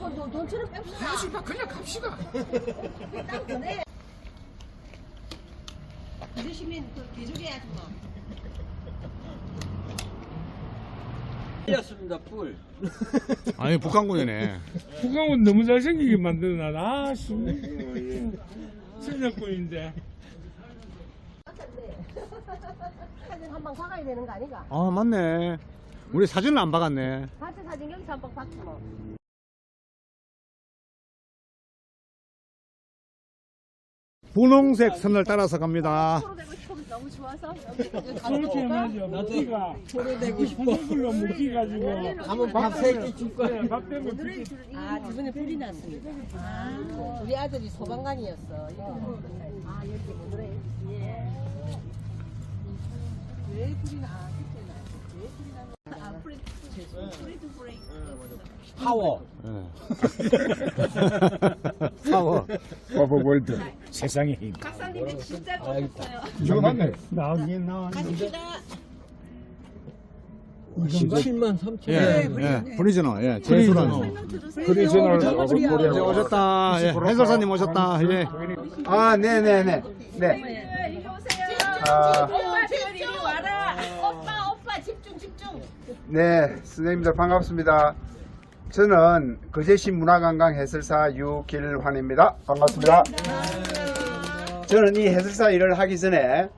돈처럼 뺍시다. 하시다 그냥 갑시다. 딱 전에 드시면 비주해야지 뭐. 뿔이었습니다. 뿔. 아니 북한군이네. 북한은 너무 잘생기게 만들어놔. 아, 씨. 신작꾼인데. 사진 한 방 박아야 되는 거 아니가? 아 맞네. 우리 사진을 안 박았네. 단체 사진 여기서 한 방 박지 뭐. 분홍색 선을 따라서 갑니다. 서로 되고 싶으면 너무 좋아서 그렇게 하죠. 먹기가. 소리 내고 싶어. 한글로 먹기 가지고. 한번 밥 3끼 줄 거야. 네, 밥 때문에 그렇게. 주변에 불이 났습니다. 우리 아들이 소방관이었어. 이렇게 노래. 예. 왜 불이 나? 왜 불이 나? 프리드 브레이크. 파워. 파워. 오버월드. 세상에 힘. 박사님이 진짜 좋았어요. 이거 맞네. 나오긴 나왔는데. 7만 3천. 예, 예. 프리즈너. 예. 제수라노. 프리즈널 이제 오셨다. 예. 해설사님 오셨다. 예. 아, 네네네. 네. 이리 오세요. 아, 오빠 제발 이리 와라. 오빠 집중. 네, 선생님들 반갑습니다. 저는 거제시 문화관광 해설사 유길환입니다. 반갑습니다. 저는 이 해설사 일을 하기 전에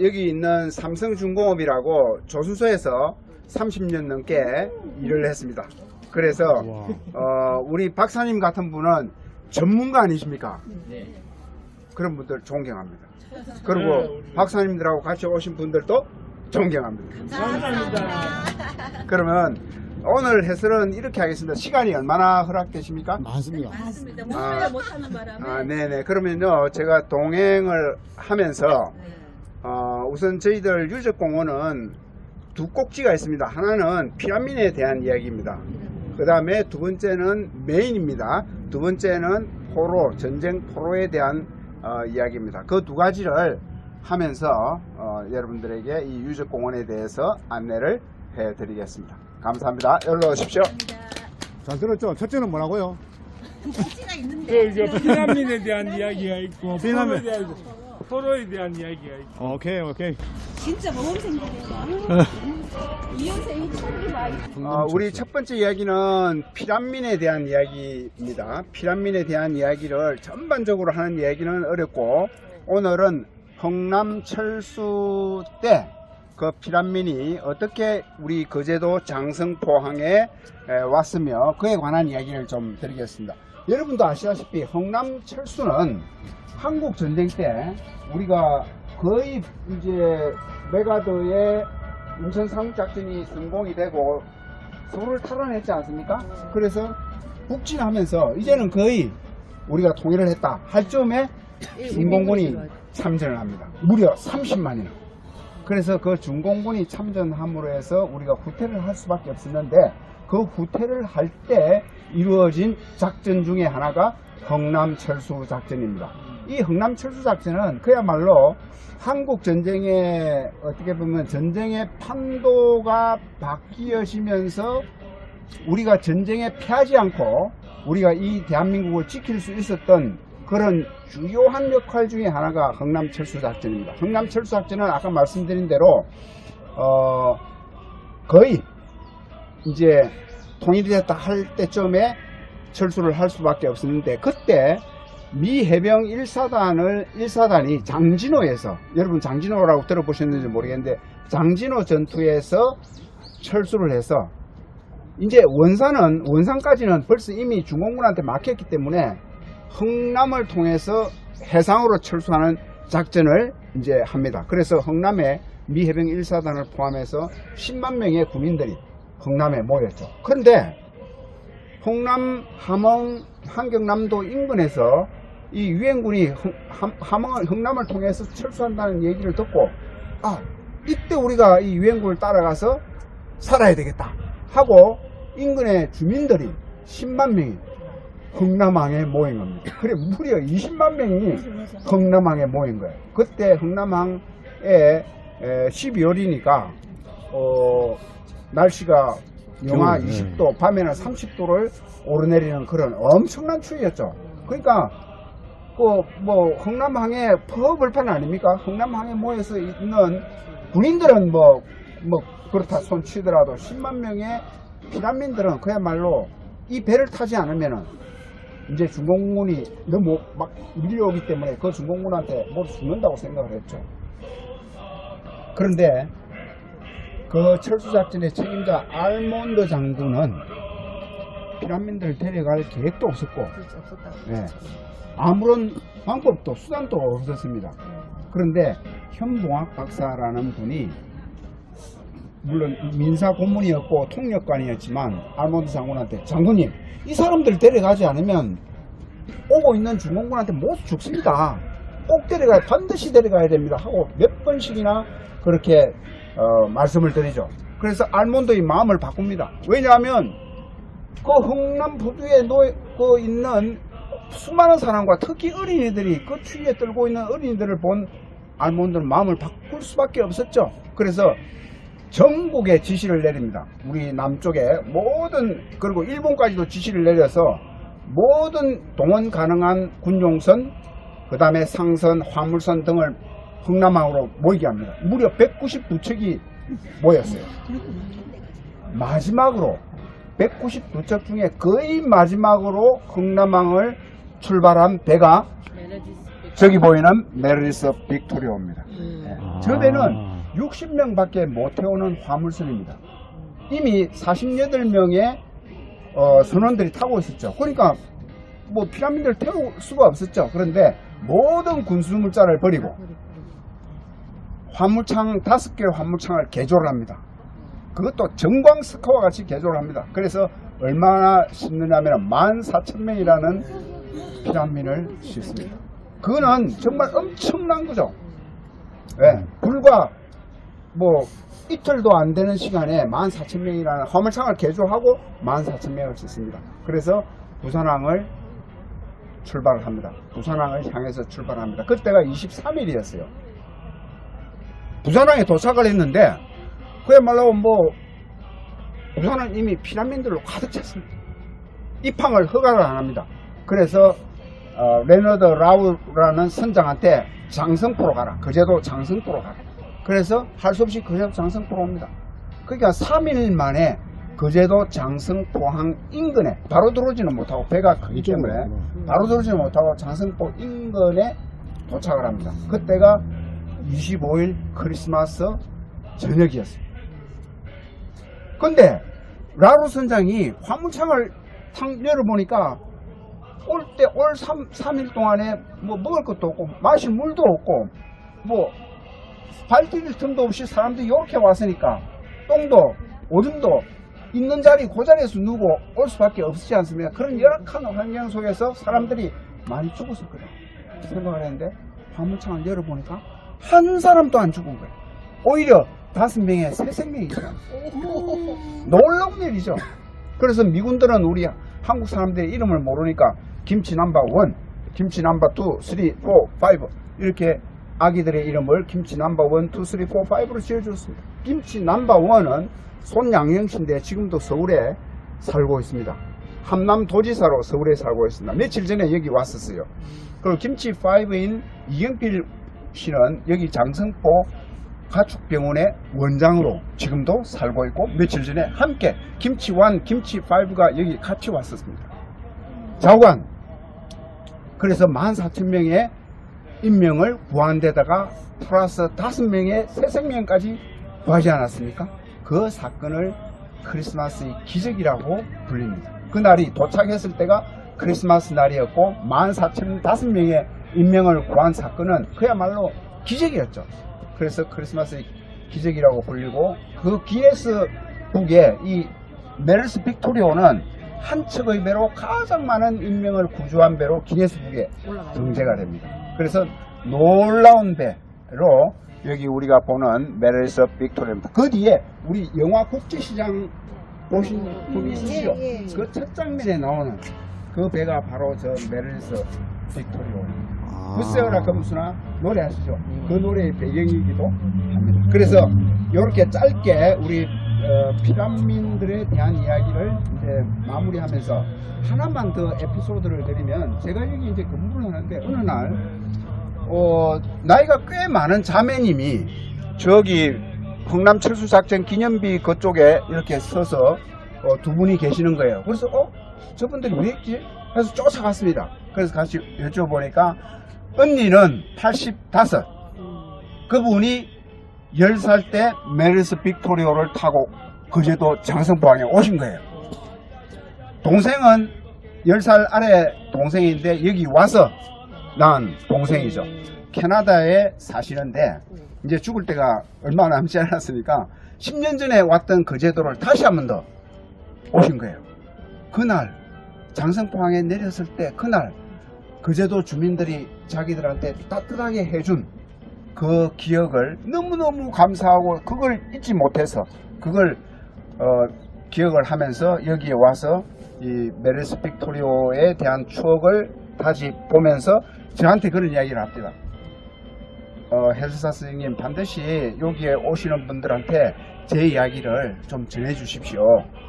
여기 있는 삼성중공업이라고 조순소에서 30년 넘게 일을 했습니다. 그래서 우리 박사님 같은 분은 전문가 아니십니까? 그런 분들 존경합니다. 그리고 박사님들하고 같이 오신 분들도 존경합니다. 감사합니다. 그러면 오늘 해설은 이렇게 하겠습니다. 시간이 얼마나 허락되십니까? 많습니다. 맞습니다. 목소리 못하는 바람에. 아, 네네. 그러면요, 제가 동행을 하면서 우선 저희들 유적공원은 두 꼭지가 있습니다. 하나는 피라민에 대한 이야기입니다. 그 다음에 두 번째는 메인입니다. 두 번째는 포로, 전쟁 포로에 대한 이야기입니다. 그 두 가지를 하면서 여러분들에게 이 유적공원에 대해서 안내를 해드리겠습니다. 감사합니다. 여기로 오십시오. 잘 들었죠? 첫째는 뭐라고요? 꼭지가 있는데. 그 피라민에 대한 이야기가 있고, 피라민. 포로에 대한 이야기가 있고. 오케이. 진짜 모범생들이에요. 이현생이 총기 많이. 우리 첫 번째 이야기는 피란민에 대한 이야기입니다. 피란민에 대한 이야기를 전반적으로 하는 이야기는 어렵고, 오늘은 흥남철수 때 그 피란민이 어떻게 우리 거제도 장성포항에 왔으며 그에 관한 이야기를 좀 드리겠습니다. 여러분도 아시다시피 흥남철수는 한국전쟁 때 우리가 거의 이제 메가더의 인천 상륙작전이 성공이 되고 서울을 탈환했지 않습니까? 그래서 북진하면서 이제는 거의 우리가 통일을 했다 할 즈음에 중공군이 참전을 합니다. 무려 30만이나. 그래서 그 중공군이 참전함으로 해서 우리가 후퇴를 할 수밖에 없었는데 그 후퇴를 할 때 이루어진 작전 중에 하나가 흥남철수 작전입니다. 이 흥남철수 작전은 그야말로 한국 전쟁의 어떻게 보면 전쟁의 판도가 바뀌어지면서 우리가 전쟁에 패하지 않고 우리가 이 대한민국을 지킬 수 있었던 그런 주요한 역할 중에 하나가 흥남철수 작전입니다. 흥남철수 작전은 아까 말씀드린 대로 거의 이제 통일이 됐다 할 때쯤에 철수를 할 수밖에 없었는데 그때 미 해병 1사단이 장진호에서 여러분 장진호라고 들어보셨는지 모르겠는데 장진호 전투에서 철수를 해서 이제 원산까지는 벌써 이미 중공군한테 막혔기 때문에 흥남을 통해서 해상으로 철수하는 작전을 이제 합니다. 그래서 흥남에 미 해병 1사단을 포함해서 10만 명의 군인들이 흥남에 모였죠. 그런데 흥남, 함흥, 한경남도 인근에서 이 유엔군이 흥남을 통해서 철수한다는 얘기를 듣고 이때 우리가 이 유엔군을 따라가서 살아야 되겠다 하고 인근의 주민들이 10만 명이 흥남항에 모인 겁니다. 그래 무려 20만 명이 흥남항에 모인 거예요. 그때 흥남항에 12월이니까 날씨가 영하 겨울, 20도, 밤에는 30도를 오르내리는 그런 엄청난 추위였죠. 그러니까 뭐 흥남항해 퍼벌판 아닙니까? 흥남항해 모여서 있는 군인들은 뭐 그렇다 손치더라도 10만 명의 피난민들은 그야말로 이 배를 타지 않으면은 이제 중공군이 너무 막 밀려오기 때문에 그 중공군한테 모두 죽는다고 생각을 했죠. 그런데 그 철수작전의 책임자 알몬드 장군은 피난민들을 데려갈 계획도 없었고, 그렇죠. 없었다고. 예, 아무런 방법도 수단도 없었습니다. 그런데 현봉학 박사라는 분이 물론 민사 고문이었고 통역관이었지만 알몬드 장군한테 장군님 이 사람들 데려가지 않으면 오고 있는 중공군한테 모두 죽습니다. 꼭 반드시 데려가야 됩니다 하고 몇 번씩이나 그렇게 말씀을 드리죠. 그래서 알몬드의 마음을 바꿉니다. 왜냐하면 그 흥남 부두에 있는 수많은 사람과 특히 어린이들이 그 추위에 떨고 있는 어린이들을 본 알몬드는 마음을 바꿀 수밖에 없었죠. 그래서 전국에 지시를 내립니다. 우리 남쪽에 모든, 그리고 일본까지도 지시를 내려서 모든 동원 가능한 군용선, 그 다음에 상선, 화물선 등을 흥남항으로 모이게 합니다. 무려 192척이 모였어요. 마지막으로 192척 중에 거의 마지막으로 흥남항을 출발한 배가 저기 보이는 메르디스 빅토리아입니다. 네. 저 배는 60명밖에 못 태우는 화물선입니다. 이미 48명의 선원들이 타고 있었죠. 그러니까 뭐 피난민들을 태울 수가 없었죠. 그런데 모든 군수물자를 버리고 화물창 5개의 화물창을 개조를 합니다. 그것도 정광스카와 같이 개조를 합니다. 그래서 얼마나 싣느냐면 14,000명이라는 피난민을 싣습니다. 그거는 정말 엄청난 거죠. 네, 불과 뭐 이틀도 안 되는 시간에 14,000명이라는 화물창을 개조하고 14,000명을 싣습니다. 그래서 부산항을 출발을 합니다. 부산항을 향해서 출발합니다. 그때가 23일이었어요. 부산항에 도착을 했는데 그야말로 뭐 부산은 이미 피난민들로 가득 찼습니다. 입항을 허가를 안 합니다. 그래서 레너드 라우라는 선장한테 장성포로 가라. 거제도 장성포로 가라. 그래서 할 수 없이 거제도 장성포로 옵니다. 그러니까 3일 만에 거제도 장성포항 인근에 바로 들어오지는 못하고 배가 크기 때문에 바로 들어오지는 못하고 장성포 인근에 도착을 합니다. 그때가 25일 크리스마스 저녁이었습니다. 근데 라루 선장이 화물창을 탁 열어보니까 올 3일 동안에 뭐 먹을 것도 없고 마실 물도 없고 뭐 발 디딜 틈도 없이 사람들이 이렇게 왔으니까 똥도 오줌도 있는 자리 그 자리에서 누고 올 수밖에 없지 않습니까? 그런 열악한 환경 속에서 사람들이 많이 죽었을 거다 생각을 했는데 화물창을 열어보니까 한 사람도 안 죽은 거예요. 오히려 5명에 3생명이죠. 놀라운 일이죠. 그래서 미군들은 우리 한국 사람들의 이름을 모르니까 김치 넘버 1, 김치 넘버 2, 3, 4, 5 이렇게 아기들의 이름을 김치 넘버 1, 2, 3, 4, 5로 지어줬습니다. 김치 넘버 1은 손양영씨인데 지금도 서울에 살고 있습니다. 함남도지사로 서울에 살고 있습니다. 며칠 전에 여기 왔었어요. 그리고 김치 5인 이경필 씨는 여기 장성포 가축병원의 원장으로 지금도 살고 있고 며칠 전에 함께 김치 1, 김치 5가 여기 같이 왔었습니다. 자관. 그래서 14,000명의 인명을 구한 데다가 플러스 5명의 새 생명까지 구하지 않았습니까? 그 사건을 크리스마스의 기적이라고 불립니다. 그날이 도착했을 때가 크리스마스 날이었고 14,005명의 인명을 구한 사건은 그야말로 기적이었죠. 그래서 크리스마스의 기적이라고 불리고 그 기네스북에 이 메르스 빅토리오는 한 척의 배로 가장 많은 인명을 구조한 배로 기네스북에 등재가 됩니다. 그래서 놀라운 배로 여기 우리가 보는 메르스 빅토리오입니다. 그 뒤에 우리 영화 국제시장 보신 분 있으시죠? 그 첫 장면에 나오는 그 배가 바로 저 메르스 빅토리오입니다. 부세어라 검수나 노래하시죠? 그 노래의 배경이기도 합니다. 그래서 이렇게 짧게 우리 피란민들에 대한 이야기를 이제 마무리하면서 하나만 더 에피소드를 드리면, 제가 여기 이제 근무를 하는데 어느 날 나이가 꽤 많은 자매님이 저기 흥남철수작전 기념비 그쪽에 이렇게 서서 두 분이 계시는 거예요. 그래서 저분들이 왜 있지? 그래서 쫓아갔습니다. 그래서 같이 여쭤보니까 언니는 85, 그분이 10살 때 메르스 빅토리오를 타고 거제도 장성포항에 오신 거예요. 동생은 10살 아래 동생인데 여기 와서 낳은 동생이죠. 캐나다에 사시는데 이제 죽을 때가 얼마 남지 않았으니까 10년 전에 왔던 거제도를 다시 한 번 더 오신 거예요. 그날 장성포항에 내렸을 때 그날 거제도 주민들이 자기들한테 따뜻하게 해준 그 기억을 너무너무 감사하고 그걸 잊지 못해서 그걸 기억을 하면서 여기에 와서 이 메르스 빅토리오에 대한 추억을 다시 보면서 저한테 그런 이야기를 합니다. 해설사 선생님, 반드시 여기에 오시는 분들한테 제 이야기를 좀 전해 주십시오.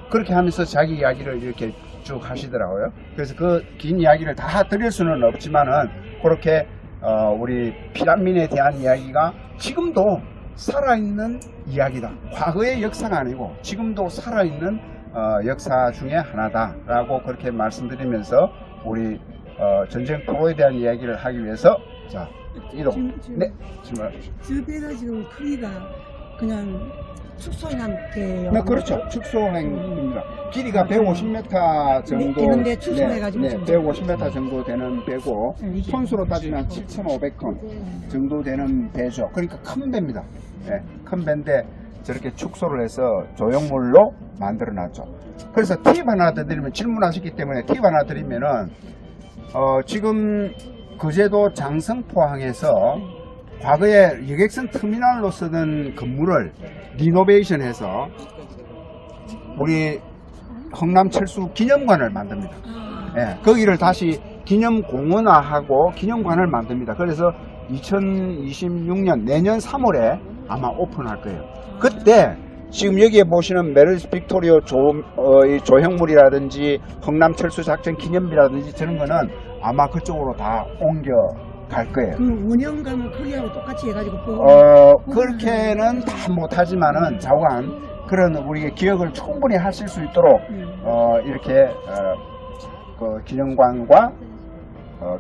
그렇게 하면서 자기 이야기를 이렇게 쭉 하시더라고요. 그래서 그 긴 이야기를 다 드릴 수는 없지만은 그렇게 우리 피란민에 대한 이야기가 지금도 살아있는 이야기다. 과거의 역사가 아니고 지금도 살아있는 역사 중에 하나다라고 그렇게 말씀드리면서 우리 전쟁 포로에 대한 이야기를 하기 위해서 자 이동. 네, 질문하십시오. 저 배가 지금 크기가 그냥 축소함께요. 네, 그렇죠. 축소행입니다. 길이가 150m 정도 되는데 축소해가지고 네, 지금 150m 정도 되는 배고 톤수로 따지면 7,500톤 정도 되는 배죠. 그러니까 큰 배입니다. 네, 큰 배인데 저렇게 축소를 해서 조형물로 만들어놨죠. 그래서 팁 하나 더 드리면, 질문하셨기 때문에 팁 하나 드리면은 지금 거제도 장성포항에서 과거에 여객선 터미널로 쓰던 건물을 리노베이션해서 우리 흥남철수 기념관을 만듭니다. 예, 거기를 다시 기념공원화하고 기념관을 만듭니다. 그래서 2026년 내년 3월에 아마 오픈할 거예요. 그때 지금 여기에 보시는 메르스 빅토리오 조형물이라든지 흥남철수 작전 기념비라든지 저런 거는 아마 그쪽으로 다 옮겨갈 거예요. 그 운영감을 크기하고 똑같이 해가지고 그렇게는 다 못하지만은 자관 그런 우리의 기억을 충분히 하실 수 있도록 이렇게 그 기념관과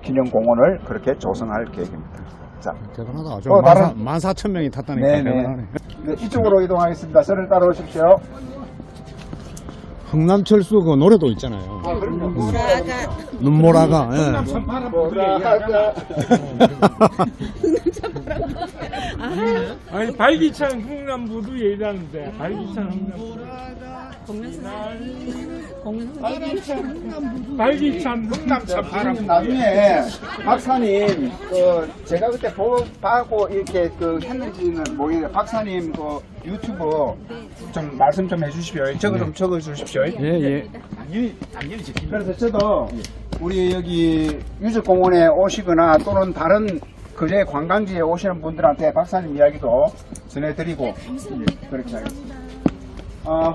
기념공원을 그렇게 조성할 계획입니다. 자, 대단하다. 다른 14,000명이 탔다니까. 네네. 대단하네. 네, 이쪽으로 이동하겠습니다. 저를 따라오십시오. 흥남철수 그 노래도 있잖아요. 그럼요. 눈보라가. 예. 아니 발기찬 흥남부두에 일하는데 발기찬 흥남부두. 발기찬 흥남참 바람. 나중에 박사님 제가 그때 보고 이렇게 했는지는 모르겠는데 박사님 유튜브 좀 말씀 좀 해주십시오. 저거 좀 적어주십시오. 예. 그래서 저도 우리 여기 유적공원에 오시거나 또는 다른 거제 관광지에 오시는 분들한테 박사님 이야기도 전해드리고 그렇게 하겠습니다.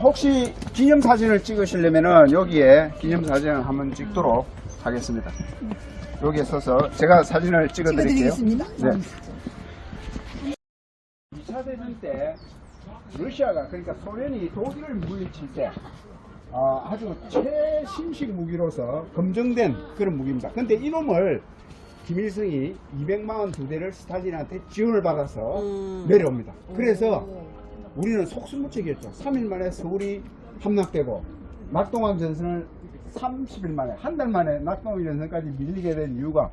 혹시 기념사진을 찍으시려면은 여기에 기념사진을 한번 찍도록 하겠습니다. 여기에 서서 제가 사진을 찍어드릴게요. 네. 2차 대전 때 러시아가, 그러니까 소련이 독일을 물리칠 때 아주 최신식 무기로서 검증된 그런 무기입니다. 근데 이놈을 김일성이 242대를 스탈린한테 지원을 받아서 내려옵니다. 그래서 우리는 속수무책이었죠. 3일 만에 서울이 함락되고 낙동강 전선을 30일 만에, 한 달 만에 낙동강 전선까지 밀리게 된 이유가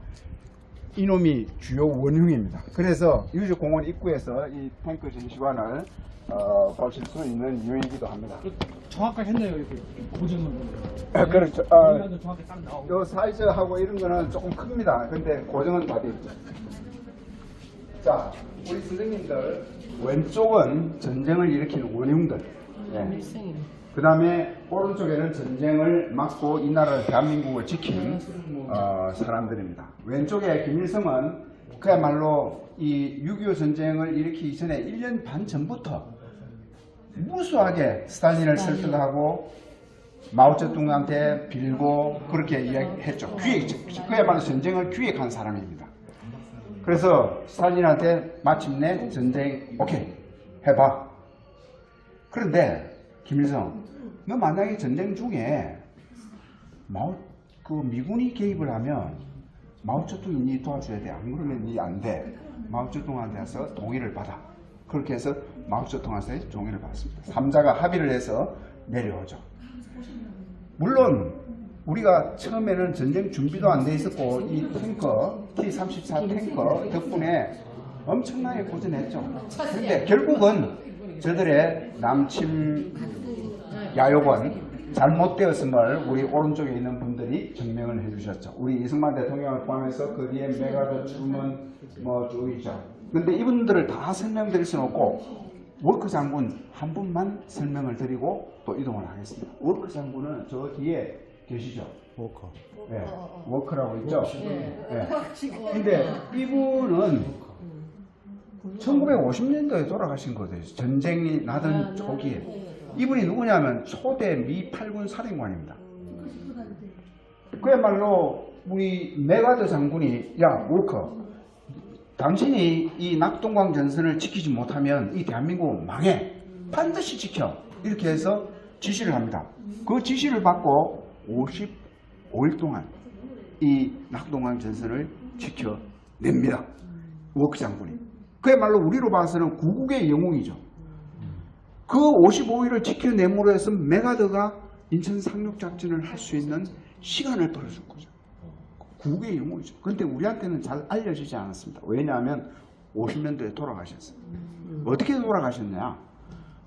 이놈이 주요 원흉입니다. 그래서 유적공원 입구에서 이 탱크 전시관을 보실 수 있는 이유이기도 합니다. 정확하게 했네요, 이렇게. 고정은. 그렇죠. 정확히 딱 나오고. 요 사이즈하고 이런 거는 조금 큽니다. 근데 고정은 다 되어 있죠. 자, 우리 선생님들, 왼쪽은 전쟁을 일으킨 원흉들. 그 다음에 오른쪽에는 전쟁을 막고 이 나라를, 대한민국을 지킨 사람들입니다. 왼쪽에 김일성은 그야말로 이 6.25 전쟁을 일으키기 전에 1년 반 전부터 무수하게 스탈린을 설득하고 마오쩌둥한테 빌고 그렇게 이야기했죠. 그야말로 전쟁을 기획한 사람입니다. 그래서 스탈린한테 마침내 전쟁 오케이 해봐. 그런데 김일성, 너 만약에 전쟁 중에 미군이 개입을 하면 마오쩌둥이 니 도와줘야 돼. 안 그러면 니 안 돼. 마오쩌둥한테서 동의를 받아. 그렇게 해서 마오쩌둥한테 동의를 받습니다. 3자가 합의를 해서 내려오죠. 물론 우리가 처음에는 전쟁 준비도 안 돼 있었고 이 탱커 T-34 탱커 덕분에 엄청나게 고전했죠. 그런데 결국은 저들의 남침 야욕은 잘못되었음을 우리 오른쪽에 있는 분들이 증명을 해주셨죠. 우리 이승만 대통령을 포함해서 그 뒤에 메가더 truman 쭉 있죠. 근데 이분들을 다 설명드릴 수는 없고 워커 장군 한 분만 설명을 드리고 또 이동을 하겠습니다. 워커 장군은 저 뒤에 계시죠? 워커. 네, 워커라고 있죠? 네. 근데 이분은 1950년도에 돌아가신 거예요. 전쟁이 나던 초기에. 이분이 누구냐면 초대 미 8군 사령관입니다. 그야말로 우리 메가더 장군이 야 워커, 당신이 이 낙동강 전선을 지키지 못하면 이 대한민국 망해. 반드시 지켜. 이렇게 해서 지시를 합니다. 그 지시를 받고 55일 동안 이 낙동강 전선을 지켜냅니다. 워커 장군이. 그야말로 우리로 봐서는 구국의 영웅이죠. 그 55일을 지켜냄으로 해서 메가더가 인천 상륙작전을 할 수 있는 시간을 벌어준 거죠. 구국의 영웅이죠. 그런데 우리한테는 잘 알려지지 않았습니다. 왜냐하면 50년도에 돌아가셨어요. 어떻게 돌아가셨냐?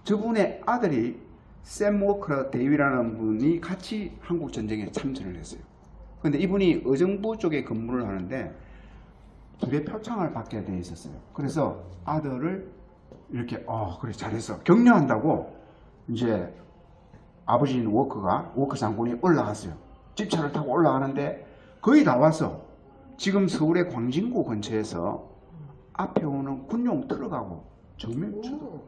저분의 아들이 샘 워커 대위라는 분이 같이 한국전쟁에 참전을 했어요. 그런데 이분이 의정부 쪽에 근무를 하는데 부대 표창을 받게 돼 있었어요. 그래서 아들을 이렇게 그래 잘했어 격려한다고 이제 아버지인 워커 장군이 올라갔어요. 집차를 타고 올라가는데 거의 다 와서 지금 서울의 광진구 근처에서 앞에 오는 군용 트럭하고 정면 추돌.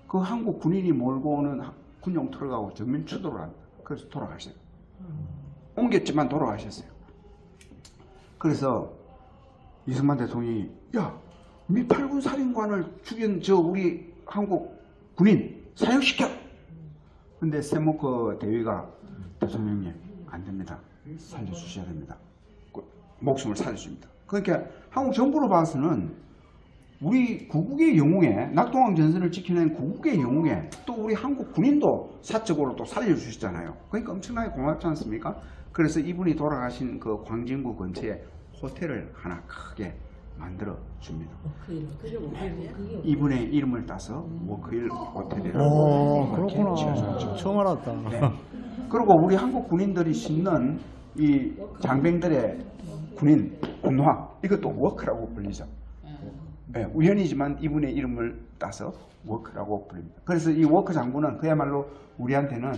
그 한국 군인이 몰고 오는 군용 트럭하고 정면 추돌을 합니다. 그래서 돌아가셨어요. 옮겼지만 돌아가셨어요. 그래서 이승만 대통령이 야, 미 8군 사령관을 죽인 저 우리 한국 군인 사형시켜. 근데 세모커 대위가 대통령님 안 됩니다. 살려주셔야 됩니다. 목숨을 살려줍니다. 그러니까 한국 정부로 봐서는 우리 구국의 영웅에 낙동강 전선을 지켜낸 구국의 영웅에 또 우리 한국 군인도 사적으로 또 살려주셨잖아요. 그러니까 엄청나게 고맙지 않습니까? 그래서 이분이 돌아가신 그 광진구 근처에 호텔을 하나 크게 만들어 줍니다. 이분의 이름을 따서 워크힐 호텔이라고 그렇구나. 지어줬죠. 처음 알았다. 네. 그리고 우리 한국 군인들이 신는 이 장병들의 군화 이것도 워크라고 불리죠. 네, 우연이지만 이분의 이름을 따서 워크라고 불립니다. 그래서 이 워커 장군은 그야말로 우리한테는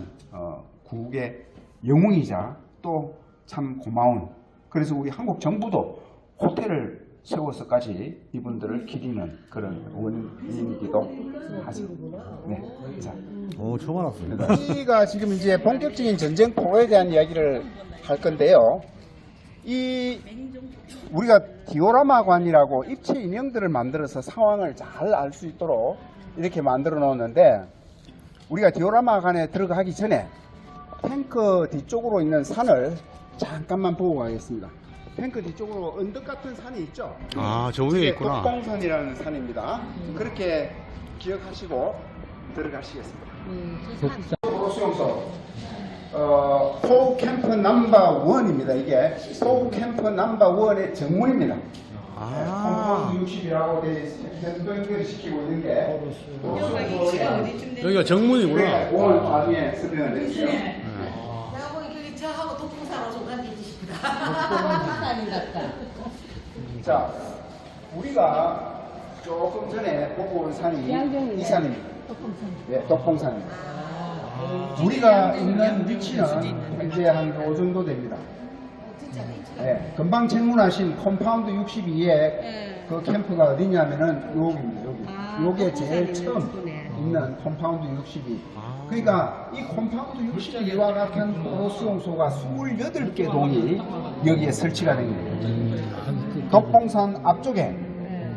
구국의 영웅이자 또 참 고마운, 그래서 우리 한국 정부도 호텔을 세워서까지 이분들을 기리는 그런 원인이기도 하죠. 네, 자. 처음 알았습니다. 우리가 지금 이제 본격적인 전쟁포로에 대한 이야기를 할 건데요. 우리가 디오라마관이라고 입체 인형들을 만들어서 상황을 잘 알 수 있도록 이렇게 만들어 놓았는데, 우리가 디오라마관에 들어가기 전에 탱크 뒤쪽으로 있는 산을 잠깐만 보고 가겠습니다. 탱크 뒤쪽으로 언덕 같은 산이 있죠? 저 위에 있구나. 독봉산이라는 산입니다. 그렇게 기억하시고 들어가시겠습니다. 수용소 호우 캠프 넘버 1입니다. 이게 호우 캠프 넘버 1의 정문입니다. 컴파운드 60이라고 변경을 시키고 있는 게 여기가 정문이구나. 오늘 나중에 설명을 드릴게요. 내가 보니 그게 저하고 독풍사로 손간지 싶다. 독풍산 같다. 자, 우리가 조금 전에 보고 온 산이 이 산입니다. 네, 독봉산입니다. 우리가 있는 위치는 현재 한 요 정도 됩니다. 네, 금방 질문하신 컴파운드 62의 그 캠프가 어디냐면은 여기입니다. 여기. 요게 제일 처음 있는 컴파운드 62. 그러니까 이 컴파운드 62와 같은 포로 수용소가 28개 동이 여기에 설치가 된 거예요. 덕봉산 앞쪽에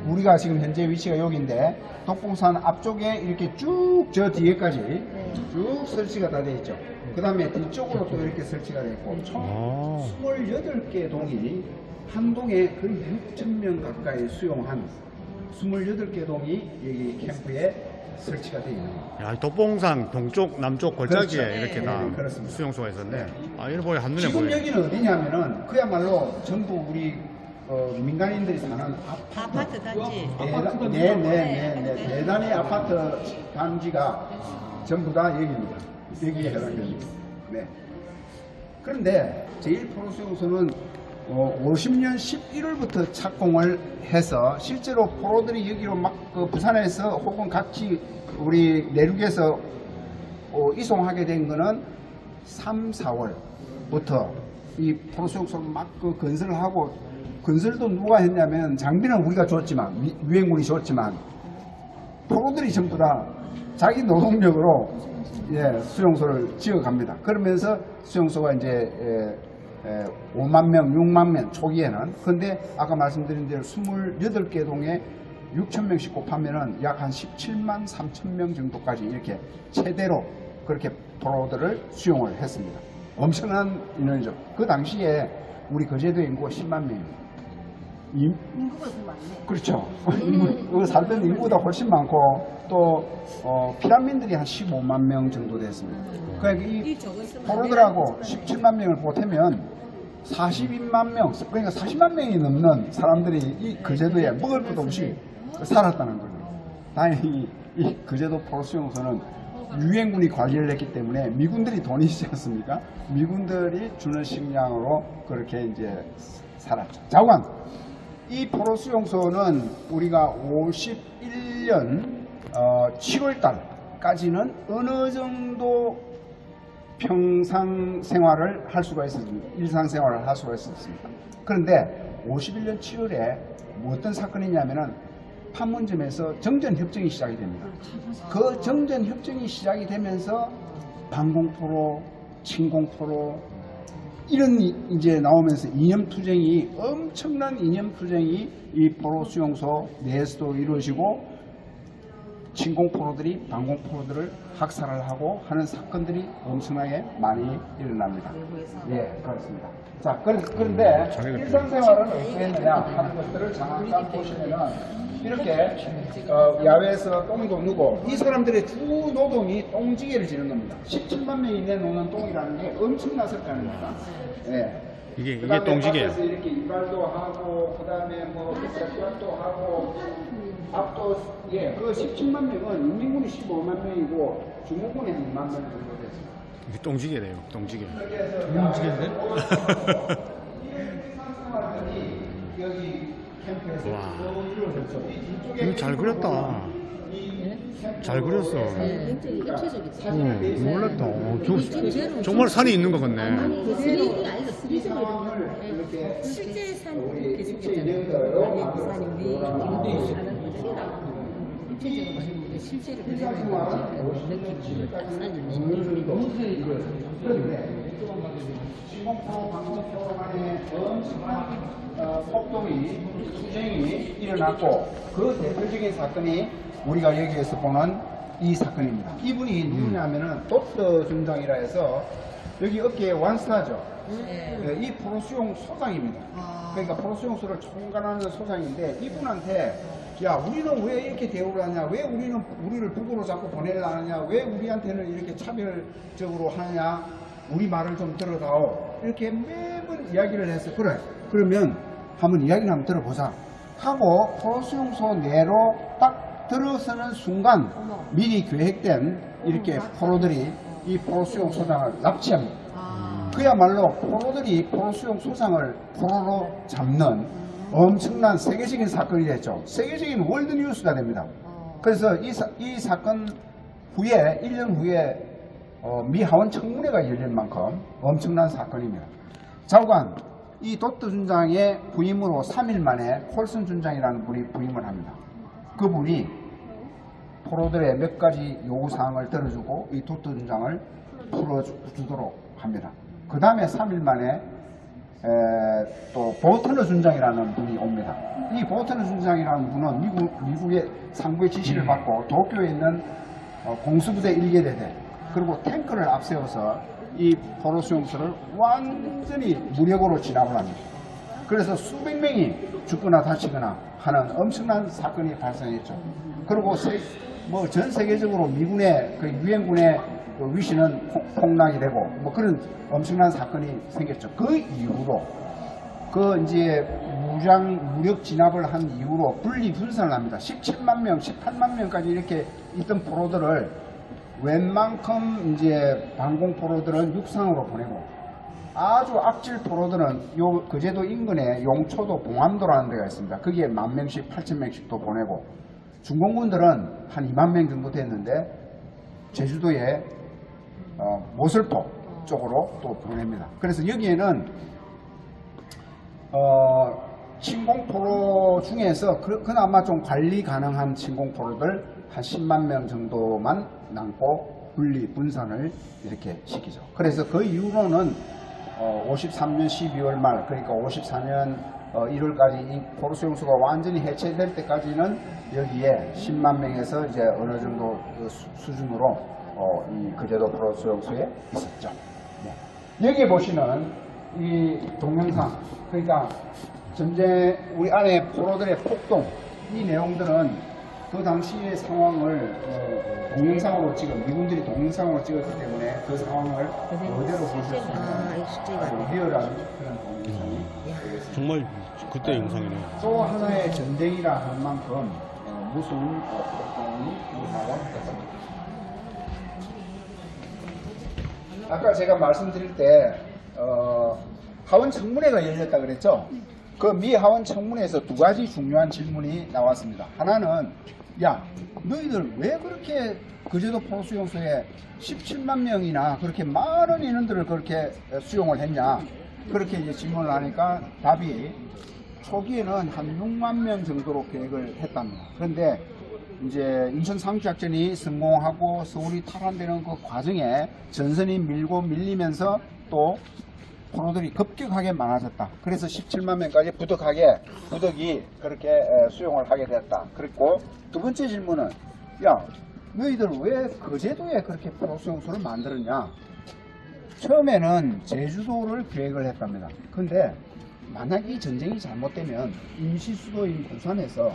우리가 지금 현재 위치가 여기인데 덕봉산 앞쪽에 이렇게 쭉 저 뒤에까지 쭉 설치가 다 되어 있죠. 그 다음에 뒤쪽으로 또 이렇게 설치가 되어 있고 총 28개 동이 한 동에 거의 6,000명 가까이 수용한 28개 동이 여기 캠프에 설치가 되어 있는 거예요. 야, 덕봉산 동쪽 남쪽 골짜기에 그렇죠. 이렇게 네, 다 네, 그렇습니다. 수용소가 있었네. 아, 이거 보여 한눈에 지금 보여. 여기는 어디냐면은 그야말로 전부 우리 민간인들이 사는 아파트 단지. 대단히 아파트 단지가 전부 다 여기입니다. 여기에 해당됩니다. 네. 그런데 제1포로수용소는 50년 11월부터 착공을 해서 실제로 포로들이 여기로 막 부산에서 혹은 각지 우리 내륙에서 이송하게 된 거는 3, 4월부터 이 포로수용소를 막 건설을 하고 건설도 누가 했냐면 장비는 우리가 줬지만 유엔군이 줬지만 포로들이 전부 다 자기 노동력으로 수용소를 지어갑니다. 그러면서 수용소가 이제 5만 명, 6만 명 초기에는 근데 아까 말씀드린 대로 28개 동에 6,000명씩 곱하면은 약 한 17만 3천 명 정도까지 이렇게 최대로 그렇게 포로들을 수용을 했습니다. 엄청난 인원이죠. 그 당시에 우리 거제도 인구가 10만 명입니다. 인구가 더 많네. 그렇죠. 여기 살던 인구보다 훨씬 많고 또 피란민들이 한 15만 명 정도 됐습니다. 그러니까 이 포로들하고 17만 명을 보태면 42만 명, 그러니까 40만 명이 넘는 사람들이 이 거제도에 먹을 것 없이 살았다는 거예요. 다행히 이 거제도 포로수용소는 유엔군이 관리를 했기 때문에 미군들이 돈이 있지 않습니까? 미군들이 주는 식량으로 그렇게 이제 살았죠. 자관 이 포로수용소는 우리가 51년 7월달까지는 어느 정도 평상 생활을 할 수가 있었습니다. 일상 생활을 할 수가 있었습니다. 그런데 51년 7월에 어떤 사건이냐면은 판문점에서 정전협정이 시작이 됩니다. 그 정전협정이 시작이 되면서 반공포로, 침공포로 이런 이제 나오면서 이념투쟁이 엄청난 이념투쟁이 이 포로 수용소 내에서도 이루어지고 침공포로들이 반공포로들을 학살을 하고 하는 사건들이 엄청나게 많이 일어납니다. 예, 그렇습니다. 자, 그런데 일상생활은 어떻게 했느냐 하는 것들을 잠깐 보시면은 이렇게 야외에서 똥도 누고 이 사람들의 주 노동이 똥지게를 지는 겁니다. 17만 명이 내놓는 똥이라는 게 엄청났을 거 아닙니까? 예. 이게 똥지게예요. 밖에서 이렇게 이발도 하고 그다음에 뭐 세수도 하고 밥도 그 17만 명은 인민군이 15만 명이고 중공군이 2만 명 정도 됐습니다. 이게 똥지게래요. 똥지게. 똥지게인데? 여기 캠프에서 와. 이루어졌죠. 이거 잘 그렸다. 잘 그렸어. 굉장히 입체적이지. 몰랐다. 정말 산이 있는 것 같네. 그 3D 아니고 3D 이렇게 실제 산 우리 이렇게 입체 생겼잖아요. 인형들로 산이 우리 사는 거지. 입체적으로 실제로 그대로 느낌이 딱 산이 시공포 방공포 간에 엄청난 폭동이 투쟁이 일어났고 그 대표적인 사건이 우리가 여기에서 보는 이 사건입니다. 이분이 누구냐면은 도트 중장이라 해서 여기 어깨에 완스타죠. 이 포로수용 소장입니다. 그러니까 포로수용소를 총괄하는 소장인데 이분한테 야 우리는 왜 이렇게 대우를 하냐, 왜 우리를 북으로 자꾸 보내려 하느냐, 왜 우리한테는 이렇게 차별적으로 하느냐, 우리 말을 좀 들어다오 이렇게 매번 이야기를 해서 그래 그러면 한번 이야기를 한번 들어보자 하고 포로수용소 내로 딱 들어서는 순간 미리 계획된 이렇게 포로들이 이 포로수용소장을 납치합니다. 그야말로 포로들이 포로수용 소장을 포로로 잡는 엄청난 세계적인 사건이 됐죠. 세계적인 월드뉴스가 됩니다. 그래서 이 사건 후에 1년 후에 미 하원 청문회가 열릴 만큼 엄청난 사건입니다. 자관 이 도트 준장의 부임으로 3일 만에 콜슨 준장이라는 분이 부임을 합니다. 그분이 포로들의 몇 가지 요구사항을 들어주고 이 토트 준장을 풀어주도록 합니다. 그 다음에 3일 만에 또 보트너 준장이라는 분이 옵니다. 이 보트너 준장이라는 분은 미국의 상부의 지시를 받고 도쿄에 있는 공수부대 1계대대 그리고 탱크를 앞세워서 이 포로 수용소를 완전히 무력으로 진압을 합니다. 그래서 수백 명이 죽거나 다치거나 하는 엄청난 사건이 발생했죠. 그리고 전 세계적으로 미군의 그 유엔군의 그 위신은 폭락이 되고 뭐 그런 엄청난 사건이 생겼죠. 그 이후로 그 이제 무력 진압을 한 이후로 분리분산을 합니다. 17만 명, 18만 명까지 이렇게 있던 포로들을 웬만큼 이제 방공 포로들은 육상으로 보내고 아주 악질 포로들은 요 거제도 인근에 용초도 봉암도라는 데가 있습니다. 거기에 10,000명씩 8,000명씩도 보내고 중공군들은 한 2만 명 정도 됐는데 제주도에 모슬포 쪽으로 또 보냅니다. 그래서 여기에는 침공포로 중에서 그나마 좀 관리 가능한 침공포로들 한 10만 명 정도만 남고 분리 분산을 이렇게 시키죠. 그래서 그 이후로는 53년 12월 말 그러니까 54년 1월까지 이 포로 수용소가 완전히 해체될 때까지는 여기에 10만 명에서 이제 어느 정도 그 수준으로 이 거제도 포로 수용소에 있었죠. 네. 여기 보시는 이 동영상 그러니까 전제 우리 안에 포로들의 폭동 이 내용들은 그 당시의 상황을 동영상으로 미군들이 동영상으로 찍었기 때문에 그 상황을 그대로 보실 수 있는 아주 리얼한 그런 동영상이 되겠습니다. 정말 그때 영상이네요. 또 하나의 전쟁이라 할 만큼 무서운 폭동이 일어나고 있습니다. 아까 제가 말씀드릴 때 하원 청문회가 열렸다 그랬죠? 그 미 하원 청문회에서 두 가지 중요한 질문이 나왔습니다. 하나는 야 너희들 왜 그렇게 거제도 포로수용소에 17만 명이나 그렇게 많은 인원들을 그렇게 수용을 했냐 그렇게 이제 질문을 하니까 답이 초기에는 한 6만 명 정도로 계획을 했답니다. 그런데 이제 인천 상륙작전이 성공하고 서울이 탈환되는 그 과정에 전선이 밀리면서 또 포로들이 급격하게 많아졌다. 그래서 17만 명까지 부득이 그렇게 수용을 하게 됐다. 그리고 두 번째 질문은 야 너희들 왜 거제도에 그렇게 포로 수용소를 만들었냐. 처음에는 제주도를 계획을 했답니다. 근데 만약 이 전쟁이 잘못되면 임시 수도인 부산에서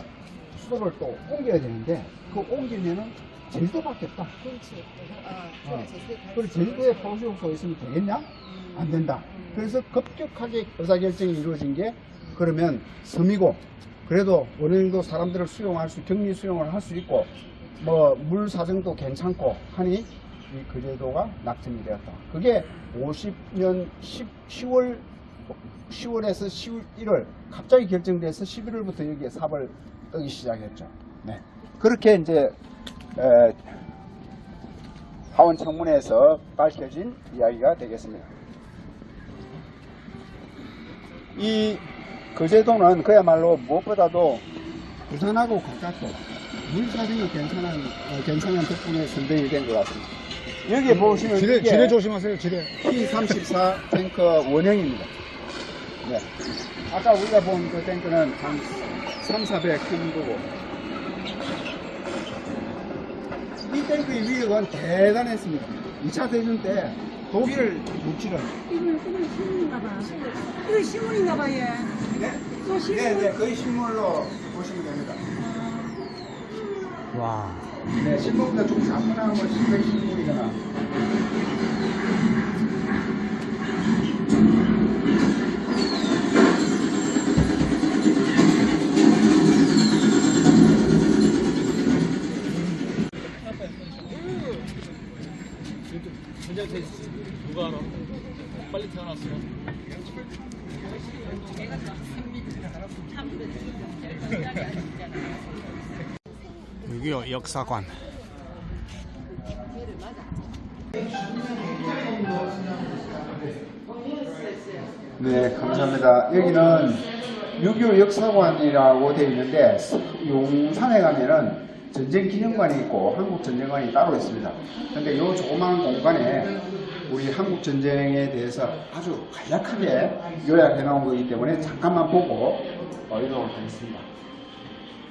수도를 또 옮겨야 되는데 그 옮기면은 제주도밖에 없다. 그렇지. 그리고 제주도에 포로 수용소가 있으면 되겠냐? 안 된다. 그래서 급격하게 의사결정이 이루어진 게 그러면 섬이고 그래도 어느 정도 사람들을 격리 수용을 할 수 있고 뭐 물 사정도 괜찮고 하니 이 거제도가 낙점이 되었다. 그게 50년 10월에서 11월 갑자기 결정돼서 11월부터 여기에 삽을 뜨기 시작했죠. 네. 그렇게 이제 하원 청문회에서 밝혀진 이야기가 되겠습니다. 이 거제도는 그야말로 무엇보다도 부산하고 가깝고 물사정이 괜찮은 덕분에 선정이 된 것 같습니다. 여기 보시면 지뢰 조심하세요. 지뢰. P-34 탱크 원형입니다. 네. 아까 우리가 본 그 탱크는 한 3,400 정도고 이 탱크의 위력은 대단했습니다. 2차 대전 때 독일을 무찌른 이거 신문인가봐. 이거 신문인가봐 얘. 네, 거의 신문으로 보시면 됩니다. 와. 네, 신문보다 좀 작거나 뭐 10백 신문이거나. 누가 알아? 빨리 태어났어. 여기요, 역사관. 네, 감사합니다. 여기는 6.25 역사관이라고 되어 있는데 용산에 가면은 전쟁 기념관이 있고 한국 전쟁관이 따로 있습니다. 그런데 이 조그마한 공간에 우리 한국 전쟁에 대해서 아주 간략하게 요약해 놓은 거기 때문에 잠깐만 보고 이동을 하겠습니다.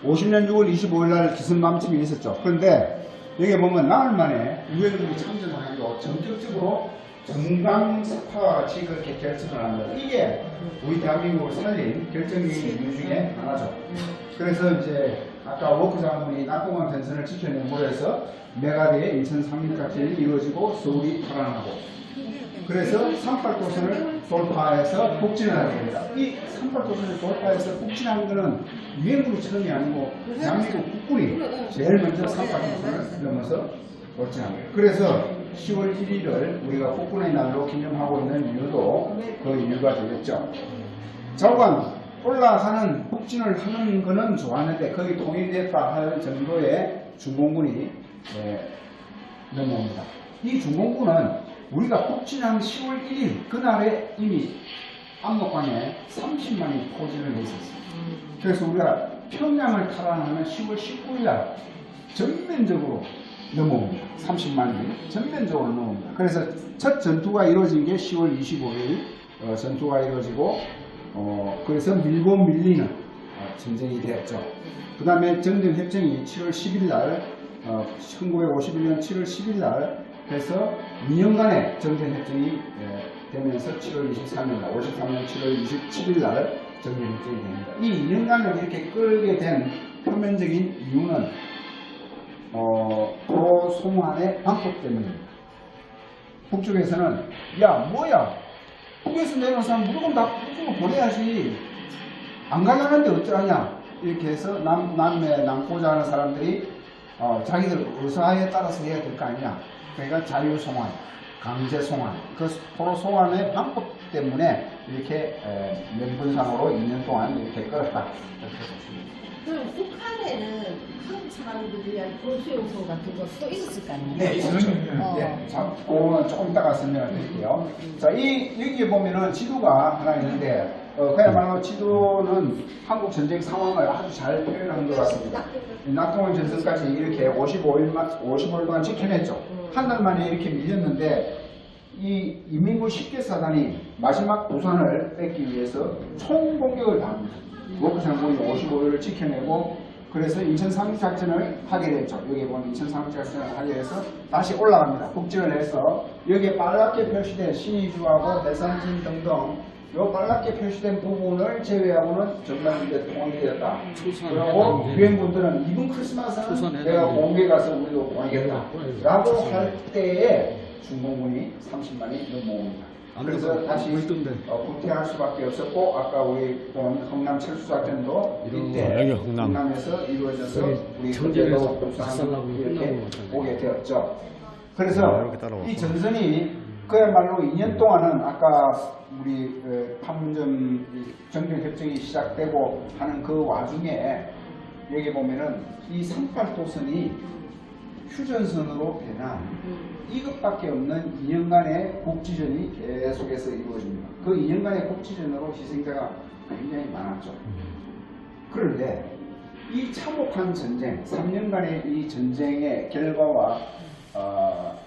50년 6월 25일 날 기습맘침이 있었죠. 그런데 여기 보면 나흘 만에 유엔군이 참전하기로 전격적으로 정강석화와 같이 그렇게 결정을 합니다. 이게 우리 대한민국을 살린 결정적인 이유 중에 하나죠. 그래서 이제 아까 워크 장군이 낙동강 전선을 지켜내고 해서 메가드의 인천 상륙작전이 이루어지고 서울이 탈환하고 그래서 38도선을 돌파해서 북진을 하게 됩니다. 이 38도선을 돌파해서 북진한 것은 유엔군이 처음이 아니고 대한민국 국군이 제일 먼저 38도선을 넘어서 돌진합니다. 그래서 10월 1일을 우리가 국군의 날로 기념하고 있는 이유도 그 이유가 되겠죠. 자관 올라가는 북진을 하는 것은 좋았는데 거기 통일됐다 할 정도의 중공군이 넘어옵니다. 이 중공군은 우리가 북진한 10월 1일 그날에 이미 압록강에 30만이 포진을 했었어요. 그래서 우리가 평양을 탈환하는 10월 19일 날 전면적으로 넘어옵니다. 30만이 전면적으로 넘어옵니다. 그래서 첫 전투가 이루어진 게 10월 25일 전투가 이루어지고 그래서 밀고 밀리는 전쟁이 되었죠. 그 다음에 정전협정이 7월 10일 날 1951년 7월 10일 날 해서 2년간의 정전협정이 되면서 7월 23일 날 53년 7월 27일 날 정전협정이 됩니다. 이 2년간을 이렇게 끌게 된 표면적인 이유는 도로 송환의 방법 때문입니다. 북쪽에서는 야 뭐야 북에서 내려온 사람 무조건 다 북쪽으로 보내야지 안 가려는데 어쩌냐 이렇게 해서 남매 남고자 하는 사람들이 자기들 의사에 따라서 해야 될 거 아니냐. 그러니까 자유송환, 강제송환, 그 도로 송환의 방법 때문에 이렇게 명분상으로 2년 동안 이렇게 끌었다. 그럼 북한에는 한국 사람들을 위한 보수용소 같은 것도 있었을 거 아니에요? 네, 있었죠. 네, 자, 그거는 조금 이따가 설명을 드릴게요. 자, 여기에 보면은 지도가 하나 있는데, 그야말로 지도는 한국 전쟁 상황을 아주 잘 표현한 것 같습니다. 낙동강 전선까지 이렇게 55일 동안 지켜냈죠. 한 달 만에 이렇게 밀렸는데, 이 인민군 10개 사단이 마지막 부산을 뺏기 위해서 총공격을 당합니다. 워크 장군이 55일을 지켜내고 그래서 인천 상륙작전을 하게 됐죠. 여기 보면 인천 상륙작전을 하게 돼서 다시 올라갑니다. 북진을 해서 여기에 빨갛게 표시된 신의주하고 대산진 등등 요 빨갛게 표시된 부분을 제외하고는 정말 이제 통합이 되었다. 그리고 유엔군들은 이번 크리스마스는 내가 공개 가서 우리도 보내겠다 라고 할 때에 중공군이 30만이 넘어옵니다. 그래서 다시 후퇴할 수밖에 없었고 아까 우리 본 흥남 철수작전도 이때 흥남에서 이루어져서 우리 그때도 부산 이렇게 오게 되었죠. 그래서 이 전선이 그야말로 2년 동안은 아까 우리 판문점 정전협정이 시작되고 하는 그 와중에 여기 보면은 이 38도선이 휴전선으로 변한 이것밖에 없는 2년간의 국지전이 계속해서 이루어집니다. 그 2년간의 국지전으로 희생자가 굉장히 많았죠. 그런데 이 참혹한 전쟁, 3년간의 이 전쟁의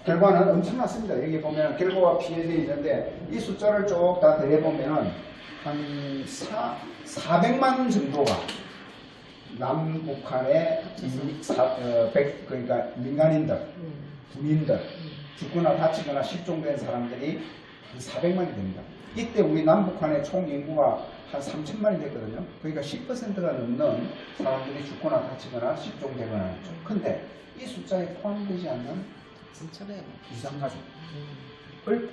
결과는 엄청났습니다. 여기 보면 결과와 피해자가 있는데 이 숫자를 쭉 다 더해보면 한 400만 정도가 남북한의 그러니까 민간인들, 군인들, 죽거나 다치거나 실종된 사람들이 한 400만이 됩니다. 이때 우리 남북한의 총 인구가 한 3천만이 됐거든요. 그러니까 10%가 넘는 사람들이 죽거나 다치거나 실종되거나 했죠. 근데 이 숫자에 포함되지 않는 이산가족을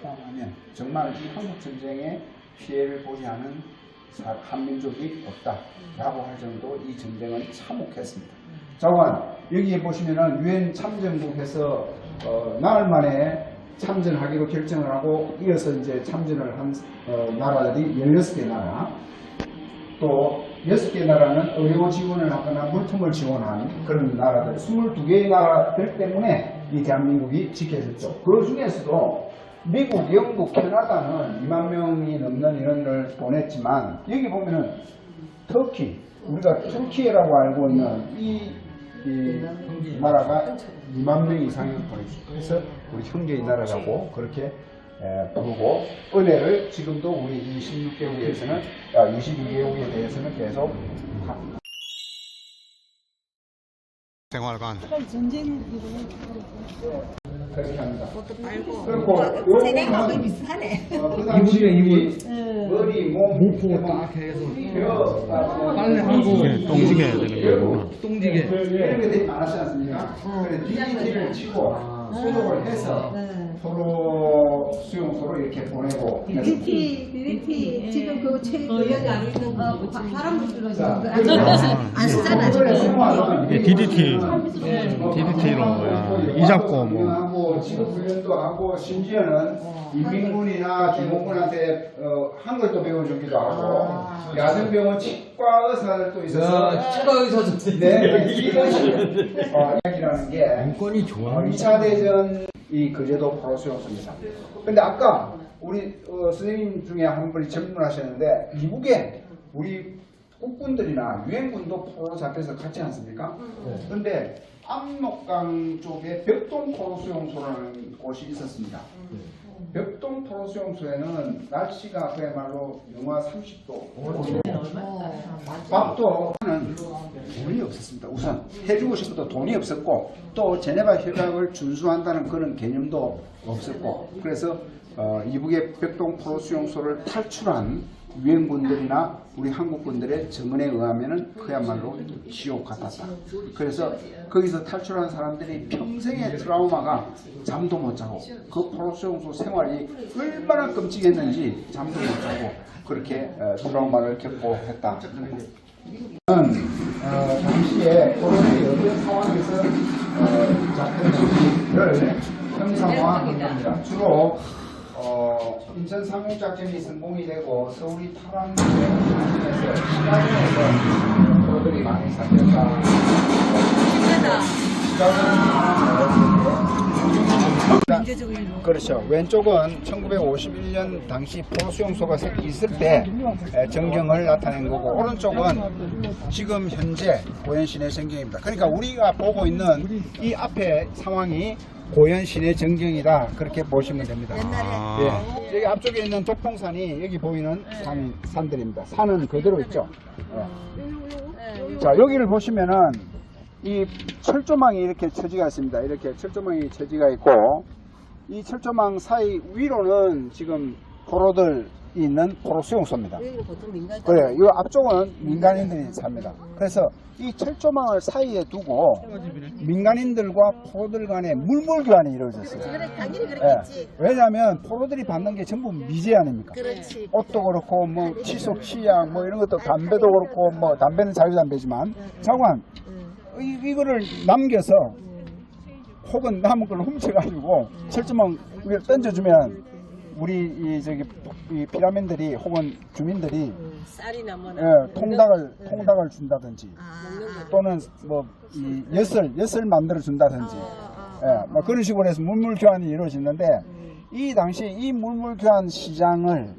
포함하면 정말 이 한국전쟁의 피해를 보지 않은 한민족이 없다라고 할 정도 이 전쟁은 참혹했습니다. 자관 여기에 보시면은 유엔 참전국에서 나흘 만에 참전하기로 결정을 하고 이어서 이제 참전을 한 나라들이 16개 나라 또 6개 나라는 의료 지원을 하거나 물품을 지원한 그런 나라들 22개의 나라들 때문에 이 대한민국이 지켜졌죠. 그 중에서도 미국, 영국, 캐나다는 2만 명이 넘는 인원을 보냈지만 여기 보면은 터키, 우리가 터키라고 알고 있는 이 이 나라가 2만 명 이상을 보내주죠. 그래서 우리 형제의 나라라고 그렇게 부르고 은혜를 지금도 우리 26개국에서는 22개국에 대해서는 계속 생활관. 그렇게 합니다. 그리고 쟤네하고 비슷하네. 그 당시에 머리, 목포 딱 해서 빨래하고 똥지게 되는 거구나. 똥지게 이런 것들이 많았지 않습니까? 그래서 DDT를 치고 소독을 해서 서로 수용소로 이렇게 보내고 DDT 지금 그 여기 안 있는 거 바람 불어주는 거 안 쓰잖아 지금. DDT로 이잡고 뭐. 하고 지금 훈련도 하고 심지어는 인민군이나 기본군한테 한글도 배워주기도 하고 야생병원 치과 의사들도 있어서 치과 의사도 네, 이야기라는 게 문건이 좋아. 2차 대전 이 거제도 포로수용소입니다. 근데 아까 우리 선생님 중에 한 분이 질문하셨는데 미국에 우리 국군들이나 유엔군도 포로 잡혀서 갔지 않습니까? 그런데 압록강 쪽에 벽동 포로수용소라는 곳이 있었습니다. 벽동 포로수용소에는 날씨가 그야말로 영하 30도 밥도 하는 돈이 없었습니다. 우선 해주고 싶어도 돈이 없었고 또 제네바 협약을 준수한다는 그런 개념도 없었고 그래서 이북의 벽동 포로수용소를 탈출한 유엔군들이나 우리 한국군들의 증언에 의하면은 그야말로 지옥 같았다. 그래서 거기서 탈출한 사람들이 평생의 트라우마가 잠도 못 자고 그 포로수용소 생활이 얼마나 끔찍했는지 잠도 못 자고 그렇게 트라우마를 겪고 했다. 당시에 포로들이 어떤 상황에서 잡혔는지를 형상화한 겁니다. 주로 인천 상륙작전이 성공이 되고 서울이 탈환되면서 시가전에서 포로들이 많이 잡혔다. 그렇죠. 왼쪽은 1951년 당시 포로수용소가 있을 때 전경을 나타낸 거고 오른쪽은 지금 현재 고현 시내 전경입니다. 그러니까 우리가 보고 있는 이 앞에 상황이 고현 시내 전경이다 그렇게 보시면 됩니다. 예. 여기 앞쪽에 있는 독봉산이 여기 보이는 산들입니다. 산은 그대로 있죠. 예. 자 여기를 보시면은 이 철조망이 이렇게 처지가 있습니다. 이렇게 철조망이 처지가 있고 이 철조망 사이 위로는 지금 포로들이 있는 포로수용소입니다. 그래요. 이 앞쪽은 민간인들이 삽니다. 그래서 이 철조망을 사이에 두고 민간인들과 포로들 간의 물물교환이 이루어졌어요. 당연히 그렇겠지. 왜냐하면 포로들이 받는 게 전부 미제 아닙니까? 그렇지. 옷도 그렇고 뭐 치속, 치약 뭐 이런 것도 담배도 그렇고 뭐 담배는 자유담배지만 자관 이거를 남겨서 혹은 남은 걸 훔쳐가지고 철조망 위에 던져주면 우리 이 피라민들이 혹은 주민들이 쌀이나 뭐 통닭을 준다든지 또는 뭐 이 엿을 만들어 준다든지 뭐 그런 식으로 해서 물물 교환이 이루어지는데 이 당시 이 물물 교환 시장을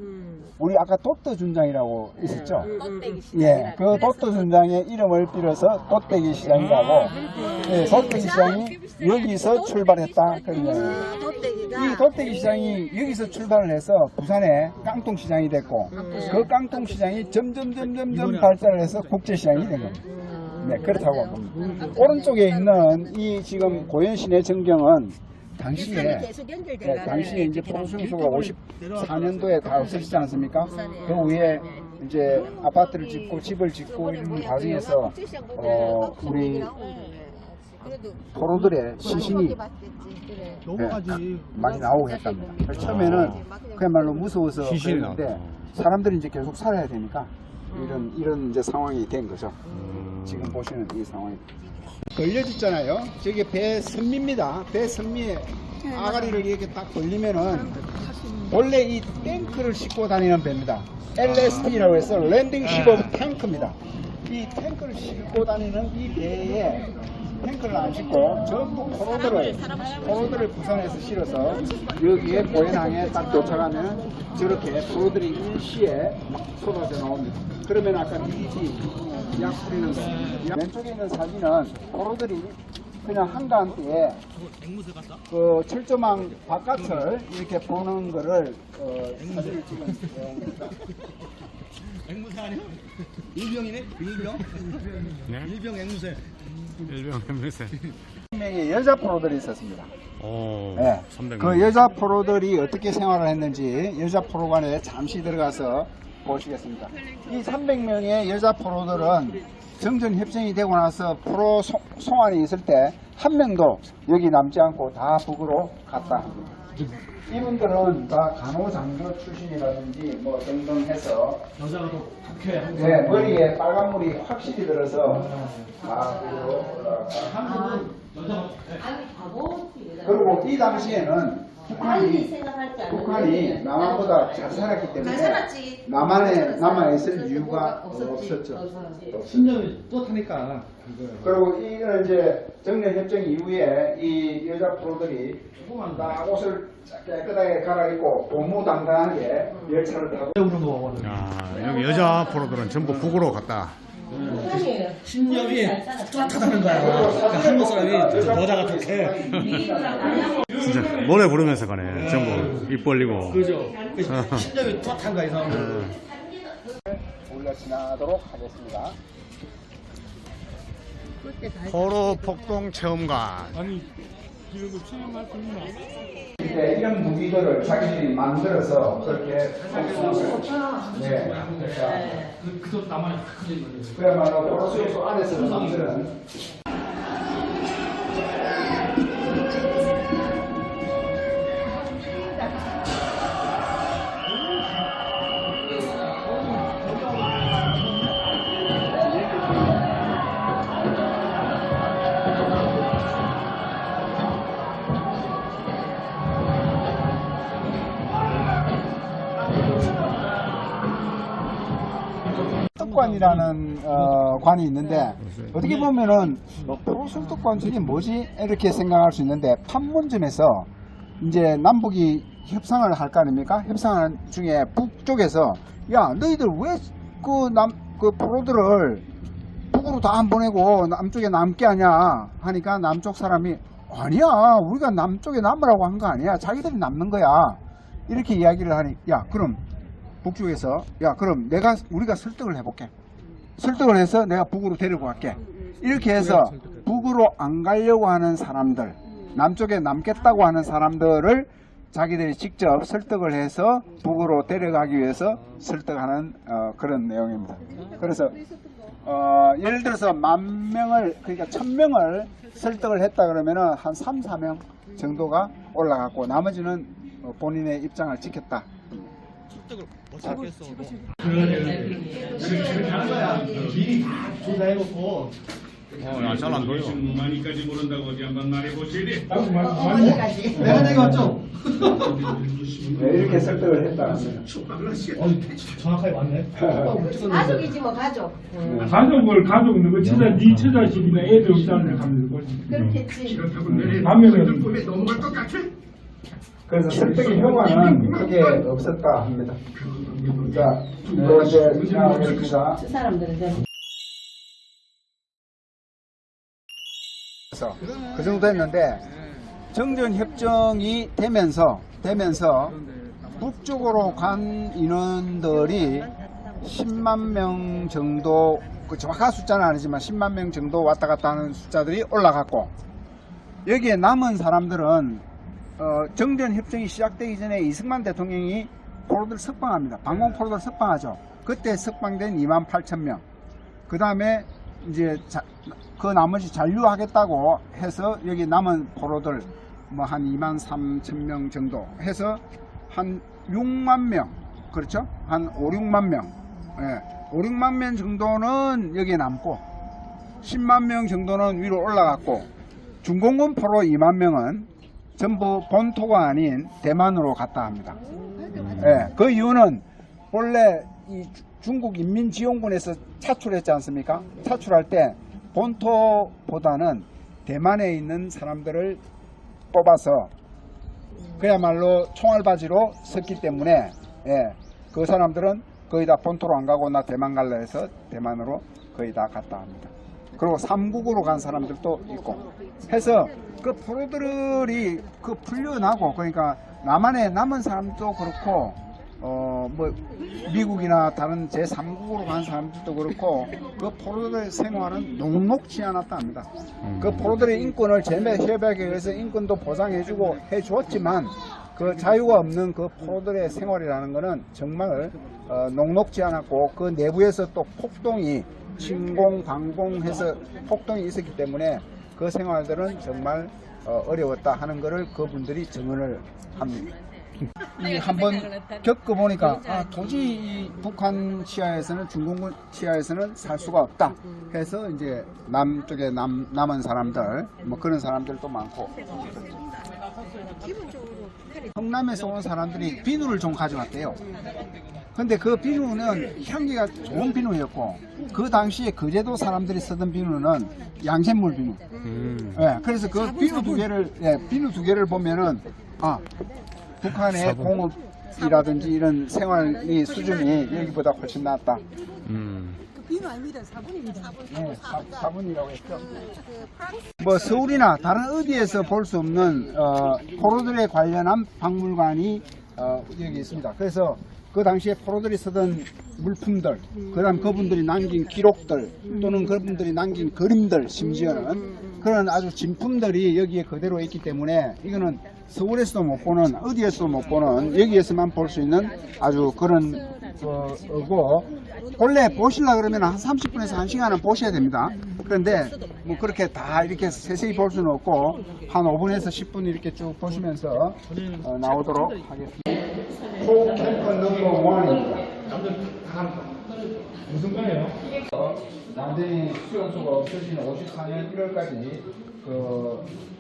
우리 아까 도트 준장이라고 있었죠? 예, 그 도트 준장의 이름을 빌어서 돛대기 시장이라고. 예, 돛대기 시장이 여기서 출발했다. 그런 거예요. 이 돛대기 시장이 여기서 출발을 해서 부산에 깡통 시장이 됐고, 그 깡통 시장이 점점 발달을 해서 국제 시장이 된 겁니다. 네, 그렇다고 봅니다. 오른쪽에 있는 이 지금 고현 시내 전경은 당시에 이제 포로수용소가 54년도에 다 없어지지 않습니까? 그 후에 이제 아파트를 짓고 집을 짓고 이런 과정에서 우리 포로들의 시신이 많이 나오고 했답니다. 그래서 처음에는 그야말로 무서워서 그랬는데 사람들이 이제 계속 살아야 되니까 이런 이제 상황이 된 거죠. 지금 보시는 이 상황이. 걸려졌잖아요. 저게 배선미입니다. 배선미에 아가리를 이렇게 딱 걸리면은 원래 이 탱크를 싣고 다니는 배입니다. LST라고 해서 랜딩 십 오브 탱크입니다. 이 탱크를 싣고 다니는 이 배에 탱크를 안 싣고 전부 포로들을 부산에서 실어서 여기에 보현항에 딱 도착하면 저렇게 포로들이 일시에 쏟아져 나옵니다. 그러면 아까 DDT 약 뿌리는 거. 왼쪽에 있는 사진은 포로들이 그냥 한가한때에 그 철조망 바깥을 이렇게 보는 거를 사진을 찍은 내용입니다. 앵무새 아니야? 일병이네? 일병? 네? 일병 앵무새. 일병 앵무새. 3명의 여자 포로들이 있었습니다. 오, 네. 300명. 그 여자 포로들이 어떻게 생활을 했는지 여자 포로관에 잠시 들어가서 보시겠습니다. 이 300명의 여자 포로들은 정전 협정이 되고 나서 포로 송환이 있을 때 한 명도 여기 남지 않고 다 북으로 갔다 합니다. 이분들은 다 간호장교 출신이라든지 뭐 등등 해서 여자라도 국회 네, 머리에 빨간물이 확실히 들어서 다 북으로 올라갔다. 그리고 이 당시에는 북한이 남한보다 잘 살았기 때문에 남한에 있을 이유가 없었죠. 신념이 뚜렷하니까. 그리고 이거는 이제 정년협정 이후에 이 여자 프로들이 다 옷을 깨끗하게 갈아입고 고무당당하게 열차를 타고 아, 여기 여자 포로들은 전부 북으로 갔다. 신념이 뚜렷하다는 거야. 그러니까 한국 사람이 여자 같은 진짜 노래 부르면서 가네. 전부 입 벌리고. 그죠. 신념이 뚜렷한 거야, 이 사람은. 우리가 지나도록 하겠습니다. 포로 폭동 체험관. 아니 이런 거 체험할 수 있나? 이제 이런 무기들을 자기들이 만들어서 그렇게 네. 그것도 나만의 크게 그야말로 포로수용소 안에서 만드는 특관이라는 관이 있는데 어떻게 보면은 포로술특관 저게 뭐지 이렇게 생각할 수 있는데 판문점에서 이제 남북이 협상을 할 거 아닙니까? 협상하는 중에 북쪽에서 야 너희들 왜 그 포로들을 북으로 다 안 보내고 남쪽에 남게 하냐 하니까 남쪽 사람이 아니야 우리가 남쪽에 남으라고 한 거 아니야 자기들이 남는 거야 이렇게 이야기를 하니 야 그럼 북쪽에서 야 그럼 우리가 설득을 해볼게 설득을 해서 내가 북으로 데리고 갈게 이렇게 해서 북으로 안 가려고 하는 사람들 남쪽에 남겠다고 하는 사람들을 자기들이 직접 설득을 해서 북으로 데려가기 위해서 설득하는 그런 내용입니다. 그래서 예를 들어서 10,000명을 그러니까 1,000명을 설득을 했다 그러면은 한 3, 4명 정도가 올라갔고 나머지는 본인의 입장을 지켰다. 설득을 못하고 했어. 미리 다 조사해놓고 야, 잘 안 보여. 많이까지 모른다고 어디 한번 말해보셔야 돼. 내가 내가 왔죠? 네, 이렇게 설득을 했다 합니다. 정확하게 맞네. 가족이지 뭐 가족. 가족은 누구 처자 네 처자식이나 애들 없다는 하면 거지. 그렇겠지. 반면은 넘어갈 것 같아? 그래서 설득의 효과는 크게 없었다 합니다. 자, 또 이제 지나가겠습니다. 사람들은 그 정도 했는데 정전 협정이 되면서 북쪽으로 간 인원들이 10만 명 정도 그 정확한 숫자는 아니지만 10만 명 정도 왔다 갔다 하는 숫자들이 올라갔고 여기에 남은 사람들은 정전 협정이 시작되기 전에 이승만 대통령이 포로들 석방합니다. 방공 포로들 석방하죠. 그때 석방된 28,000명. 그 다음에 이제 그 나머지 잔류하겠다고 해서 여기 남은 포로들 뭐 한 23,000명 정도 해서 한 6만 명 그렇죠? 한 5, 6만 명 5, 6만 명 정도는 여기에 남고 10만 명 정도는 위로 올라갔고 중공군 포로 2만 명은 전부 본토가 아닌 대만으로 갔다 합니다. 그 이유는 원래 이 중국 인민지원군에서 차출했지 않습니까? 차출할 때 본토보다는 대만에 있는 사람들을 뽑아서 그야말로 총알바지로 섰기 때문에 그 사람들은 거의 다 본토로 안 가고 나 대만 갈라 해서 대만으로 거의 다 갔다 합니다. 그리고 삼국으로 간 사람들도 있고 해서 그 포로들이 그 풀려나고 그러니까 남한에 남은 사람도 그렇고 뭐 미국이나 다른 제3국으로 간 사람들도 그렇고 그 포로들의 생활은 녹록지 않았다 합니다. 그 포로들의 인권을 제매협약에 의해서 인권도 보장해주고 해주었지만 그 자유가 없는 그 포로들의 생활이라는 것은 정말 녹록지 않았고 그 내부에서 또 폭동이 침공, 방공해서 폭동이 있었기 때문에 그 생활들은 정말 어려웠다 하는 것을 그분들이 증언을 합니다. 이 한번 겪어보니까 도저히 이 북한 치하에서는 중공군 치하에서는 살 수가 없다 해서 이제 남쪽에 남은 사람들 뭐 그런 사람들도 많고 성남에서 온 사람들이 비누를 좀 가져왔대요. 근데 그 비누는 향기가 좋은 비누였고 그 당시에 거제도 사람들이 쓰던 비누는 양샘물 비누. 그래서 그 비누 두 개를 보면은 북한의 공업이라든지 이런 생활이 수준이 여기보다 훨씬 낫다. 그 비누 아닙니다. 사분입니다. 네, 사분이라고 했죠. 뭐 서울이나 다른 어디에서 볼 수 없는 포로들에 관련한 박물관이 여기 있습니다. 그래서 그 당시에 포로들이 쓰던 물품들, 그다음 그분들이 남긴 기록들 또는 그분들이 남긴 그림들, 심지어는 그런 아주 진품들이 여기에 그대로 있기 때문에 이거는 서울에서도 못 보는, 어디에서도 못 보는, 여기에서만 볼 수 있는 아주 그런 거고, 원래 보시려 그러면 한 30분에서 1시간은 보셔야 됩니다. 그런데 뭐 그렇게 다 이렇게 세세히 볼 수는 없고 한 5분에서 10분 이렇게 쭉 보시면서 나오도록 하겠습니다. 포캠프 넘버 1입니다. 무슨 거예요? 완전히 수용소가 없어진 54년 1월까지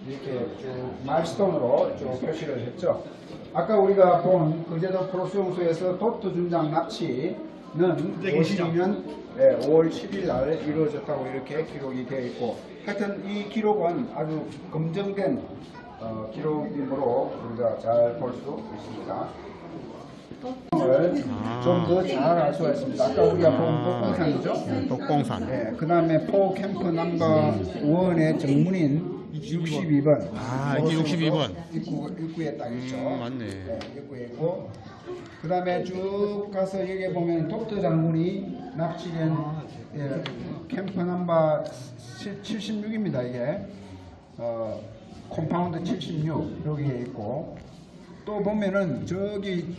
이렇게 쭉 마일스톤으로 쭉 표시를 했죠. 아까 우리가 본 거제도 포로수용소에서 도트 준장 납치는 52년 5월 7일 날 이루어졌다고 이렇게 기록이 되어 있고, 하여튼 이 기록은 아주 검증된 기록이므로 우리가 잘 볼 수 있습니다. 좀 더 잘 알 수가 있습니다. 아까 우리가 본 독공산이죠? 독공산. 네, 그 다음에 포 캠프 넘버 1의 정문인 62번. 이게 62번. 입구에 딱 있죠. 맞네. 네, 입구에 있고. 그 다음에 쭉 가서 여기 보면 독도 장군이 납치된 캠프 넘버 76입니다. 이게 컴파운드 76 여기에 있고, 또 보면은 저기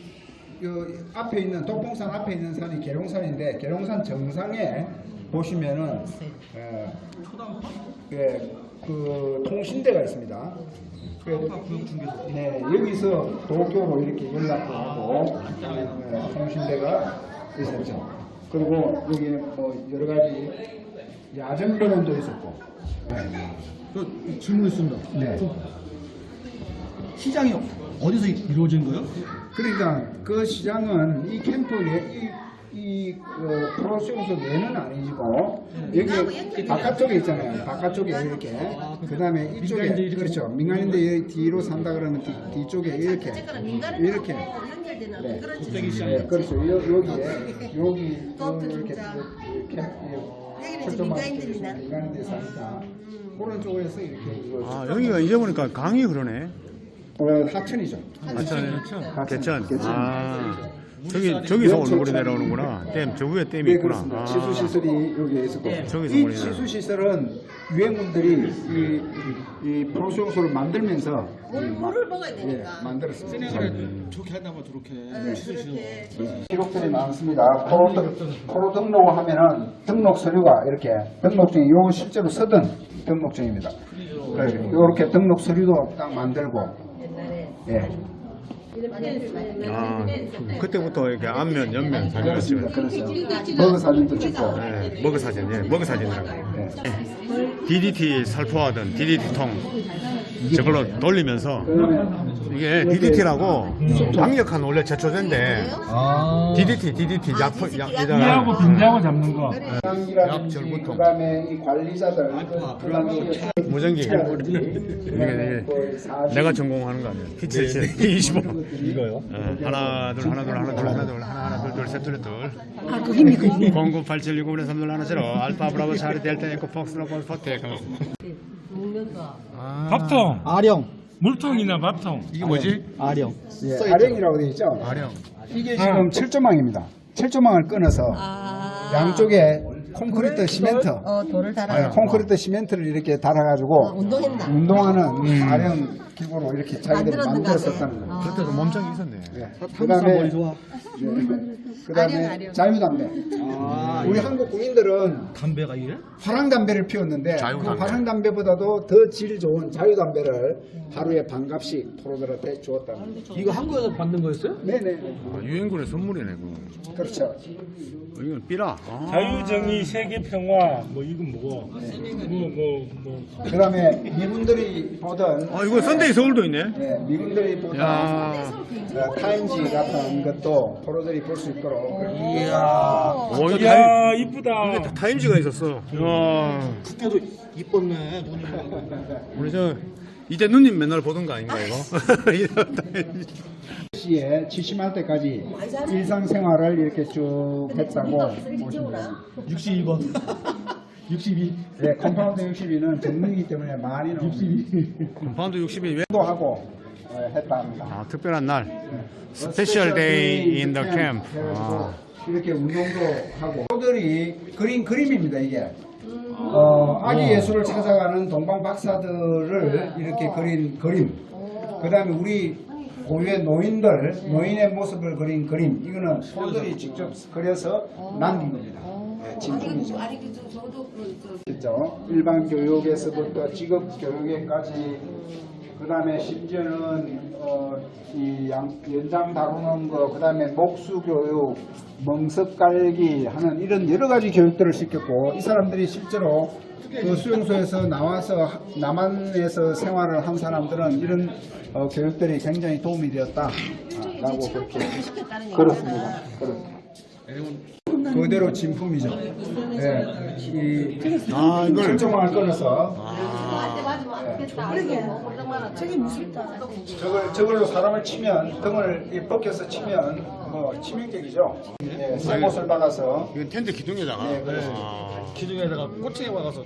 앞에 있는 독봉산 앞에 있는 산이 계룡산인데, 계룡산 정상에 보시면은 그 통신대가 있습니다. 네, 여기서 도쿄로 이렇게 연락도 하고 통신대가 있었죠. 그리고 여기에 뭐 여러 가지 야전병원도 있었고. 질문 있습니다. 네. 시장이 어디서 이루어진 거예요? 그러니까 그 시장은 이 캠프에 프로수용소 내는 아니고 여기 바깥쪽에 있잖아요. 바깥쪽에 이렇게. 그 다음에 이쪽에 그렇죠. 민간인데 여기 뒤로 산다 그러면 뒤쪽에 이렇게 네. 네, 그렇죠. 여기 이렇게 민간인데 삽니다. 그런 쪽에서 이렇게 여기가 이제 보니까 강이 그러네. 하천이죠. 개천. 저기서 물이 내려오는구나. 저 위에 댐이 네, 있구나. 그렇습니다. 치수 시설이 여기에 있었고, 저기서 이 물이 치수 시설은 유해군들이 이 포로수용소를 만들면서 물을 먹어야 되니까. 만들었습니다. 저렇게 한다면 저렇게. 기록들이 많습니다. 포로 등록하면은 등록 서류가 이렇게 등록증이 요 실제로 쓰던 등록증입니다. 이렇게 등록 서류도 딱 만들고. 예. 그때부터 이렇게 앞면, 옆면 사진을 찍어요. 먹어 사진도 찍고. 네, 먹어 사진, 먹어 사진이라고. DDT 살포하던 DDT 통. 저걸로 돌리면서 이게 DDT라고 강력한 원래 제초제인데 DDT 이하고 빈대하고 잡는 거. 약 절부통. 그다음에 이 관리자들 무전기 이게 내가 전공하는 거 아니에요? P77 P25 이거요? 하나 둘 하나 둘 하나 둘 하나 둘 하나 둘 둘 셋 둘 둘 아, 그 힘이 098769 3둘 하나 0 알파 브라보 차리 델타 에코 폭스로 볼포텍 밥통, 아령. 물통이나 밥통. 이게 뭐지? 아령. 예, 아령이라고 되어 있죠. 아령. 이게 지금 철조망입니다. 철조망을 끊어서 양쪽에 콘크리트 시멘트, 돌을 달아. 콘크리트 시멘트를 이렇게 달아가지고 운동했나? 운동하는 아령 기구로 이렇게 자기들이 만들었는가 만들었었다는 거예요. 그때도 몸짱이 있었네. 그다음에 좋아. 그다음에 자유담배. 우리 한국 국민들은 담배가 이래? 화랑담배를 피웠는데 그 자유담배. 화랑담배보다도 더 질 좋은 자유담배를 하루에 반값씩 프로들한테 주었다는 거죠. 이거 한국에서 받는 거였어요? 네네. 유엔군의 선물이네 그거. 그렇죠. 이건 삐라. 자유정의, 세계평화, 뭐 이건 뭐고? 그다음에 미군들이 보던 이거 썬데이 서울도 있네. 네, 미군들이 보던 야. 타임지 같은 것도 프로들이 볼 수 있도록 이거 이야, 이쁘다. 타임지가 있었어. 야. 그때도 이뻤네 눈이. 우리 저 이제 누님 맨날 보던 거 아닌가 이거? 시에 70만 때까지 일상생활을 이렇게 쭉 했다고 보시면 됩니다. 62번. 62. 네, 컴파운드 62는 전문이기 때문에 많이 나옵니다. 컴파운드 60이 왜? 도 하고 했다 합니다. 특별한 날. 스페셜 데이 인 더 캠프. 이렇게 운동도 하고 프로들이 그린 그림입니다 이게. 아기 예술을 찾아가는 동방 박사들을 이렇게 그린 그림. 그다음에 우리 고유의 노인의 모습을 그린 그림. 이거는 손들이 직접 그려서 남긴 겁니다. 네, 진품이죠. 그렇죠. 일반 교육에서부터 직업 교육에까지. 그다음에 심지어는 이 연장 다루는 거, 그다음에 목수 교육, 멍석 깔기 하는 이런 여러 가지 교육들을 시켰고 이 사람들이 실제로 그 수용소에서 나와서 남한에서 생활을 한 사람들은 이런 교육들이 굉장히 도움이 되었다라고 그렇게 그렇습니다. 그대로 진품이죠. 네. 이걸 철조망을 끊어서 저걸로 사람을 치면 등을 벗겨서 치면 뭐 치명적이죠. 네, 쇠못을 박아서 이건 텐트 기둥에다가. 네, 그렇습니다. 기둥에다가 꼬챙이 박아서.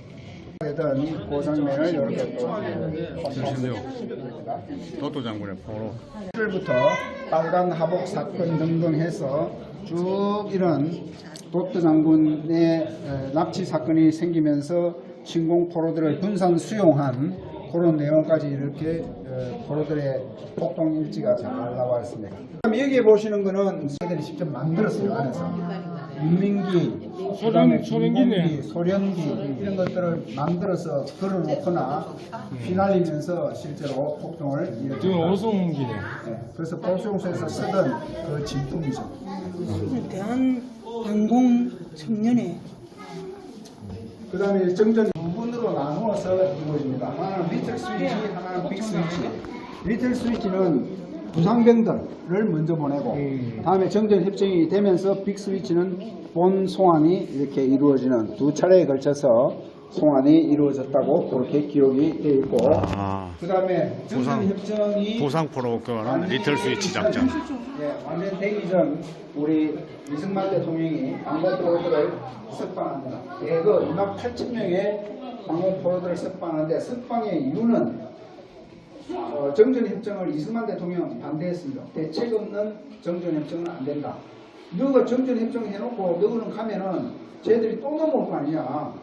되던 고장면을 이렇게 또 도토 장군의 포로. 1월부터 빨간 하복 사건 등등 해서 쭉 이런 도토 장군의 납치 사건이 생기면서 신공 포로들을 분산 수용한 그런 내용까지 이렇게 포로들의 폭동 일지가 잘 나와 있습니다. 여기 보시는 거는 저희들이 직접 만들었어요. 안에서 윤민기, 소련기네. 소련기 이런 것들을 만들어서 걸어놓거나 휘날리면서 실제로 폭동을 지금 일으켰다. 오송기네. 네, 그래서 보수용소에서 쓰던 그 진품이죠. 대한항공 청년회. 그 다음에 정전 부분으로 나누어서 이루어집니다. 하나는 리틀 스위치, 하나는 빅 스위치. 리틀 스위치는 부상병들을 먼저 보내고 다음에 정전 협정이 되면서 빅 스위치는 본 송환이 이렇게 이루어지는 두 차례에 걸쳐서 송환이 이루어졌다고 그렇게 기록이 되어 있고 그 다음에 정전 협정이 보상 포로 교환은 리틀 스위치 작전. 완전되기 전 우리 이승만 대통령이 방공 포로들을 석방합니다. 대거 2만 8천 명의 방공 포로들을 석방하는데 석방의 이유는 정전협정을 이승만 대통령 반대했습니다. 대책 없는 정전협정은 안 된다. 너가 정전협정 해놓고 너는 가면은 쟤들이 또 넘어올 거 아니야.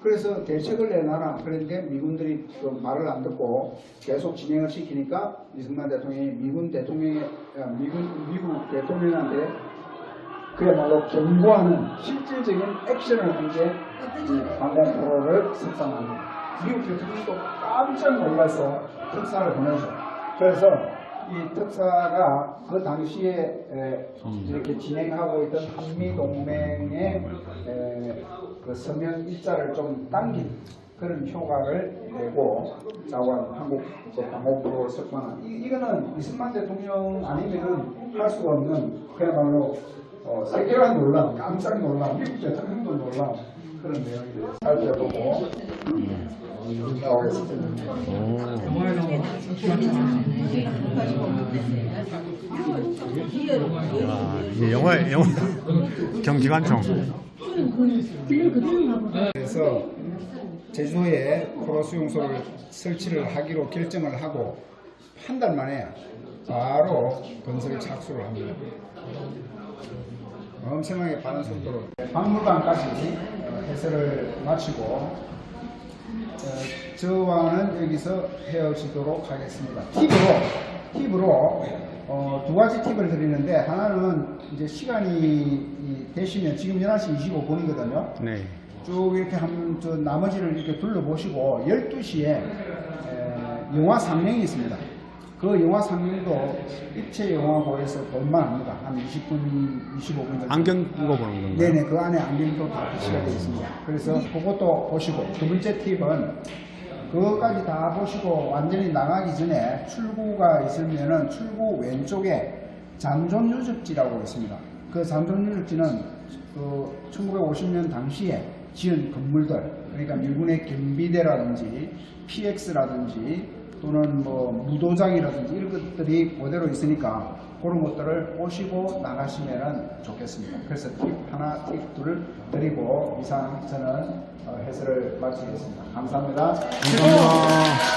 그래서 대책을 내놔라. 그런데 미군들이 그 말을 안 듣고 계속 진행을 시키니까 이승만 대통령이 미국 대통령한테 그야말로 경고하는 실질적인 액션을 한 게 방공 포로를 석방합니다. 미국 대통령도 깜짝 놀라서 특사를 보내죠. 그래서 이 특사가 그 당시에 이렇게 진행하고 있던 한미 동맹의 그 서명 일자를 좀 당긴 그런 효과를 내고 자원 한국 방호부로 석방한 이거는 이승만 대통령 아니면은 할 수가 없는 그야말로 세계관 놀람, 깜짝 놀람, 미국 대통령도 놀람 그런 내용을 살펴보고 나오겠습니다. 이게 영화 경기관총. 그래서 제주도에 포로 수용소를 설치를 하기로 결정을 하고 한 달 만에 바로 건설 착수를 합니다. 엄청나게 빠른 속도로 박물관까지 해설을 마치고 저와는 여기서 헤어지도록 하겠습니다. 팁으로 두 가지 팁을 드리는데 하나는 이제 시간이 되시면 지금 11시 25분이거든요. 네. 쭉 이렇게 한번 저 나머지를 이렇게 둘러보시고 12시에 영화 상영이 있습니다. 그 영화 상영도 입체영화고에서 볼만 합니다. 한 20분, 25분 정도. 안경 끼고 보는 건가요? 네네, 그 안에 안경도 다 표시가 되어 있습니다. 그래서 그것도 보시고, 두 번째 팁은 그것까지 다 보시고 완전히 나가기 전에 출구가 있으면은 출구 왼쪽에 잔존유적지라고 있습니다. 그 잔존유적지는 그 1950년 당시에 지은 건물들, 그러니까 미군의 경비대라든지 PX라든지 또는 뭐 무도장이라든지 이런 것들이 그대로 있으니까 그런 것들을 보시고 나가시면 좋겠습니다. 그래서 팁 하나, 팁 둘 드리고 이상 저는 해설을 마치겠습니다. 감사합니다. 감사합니다.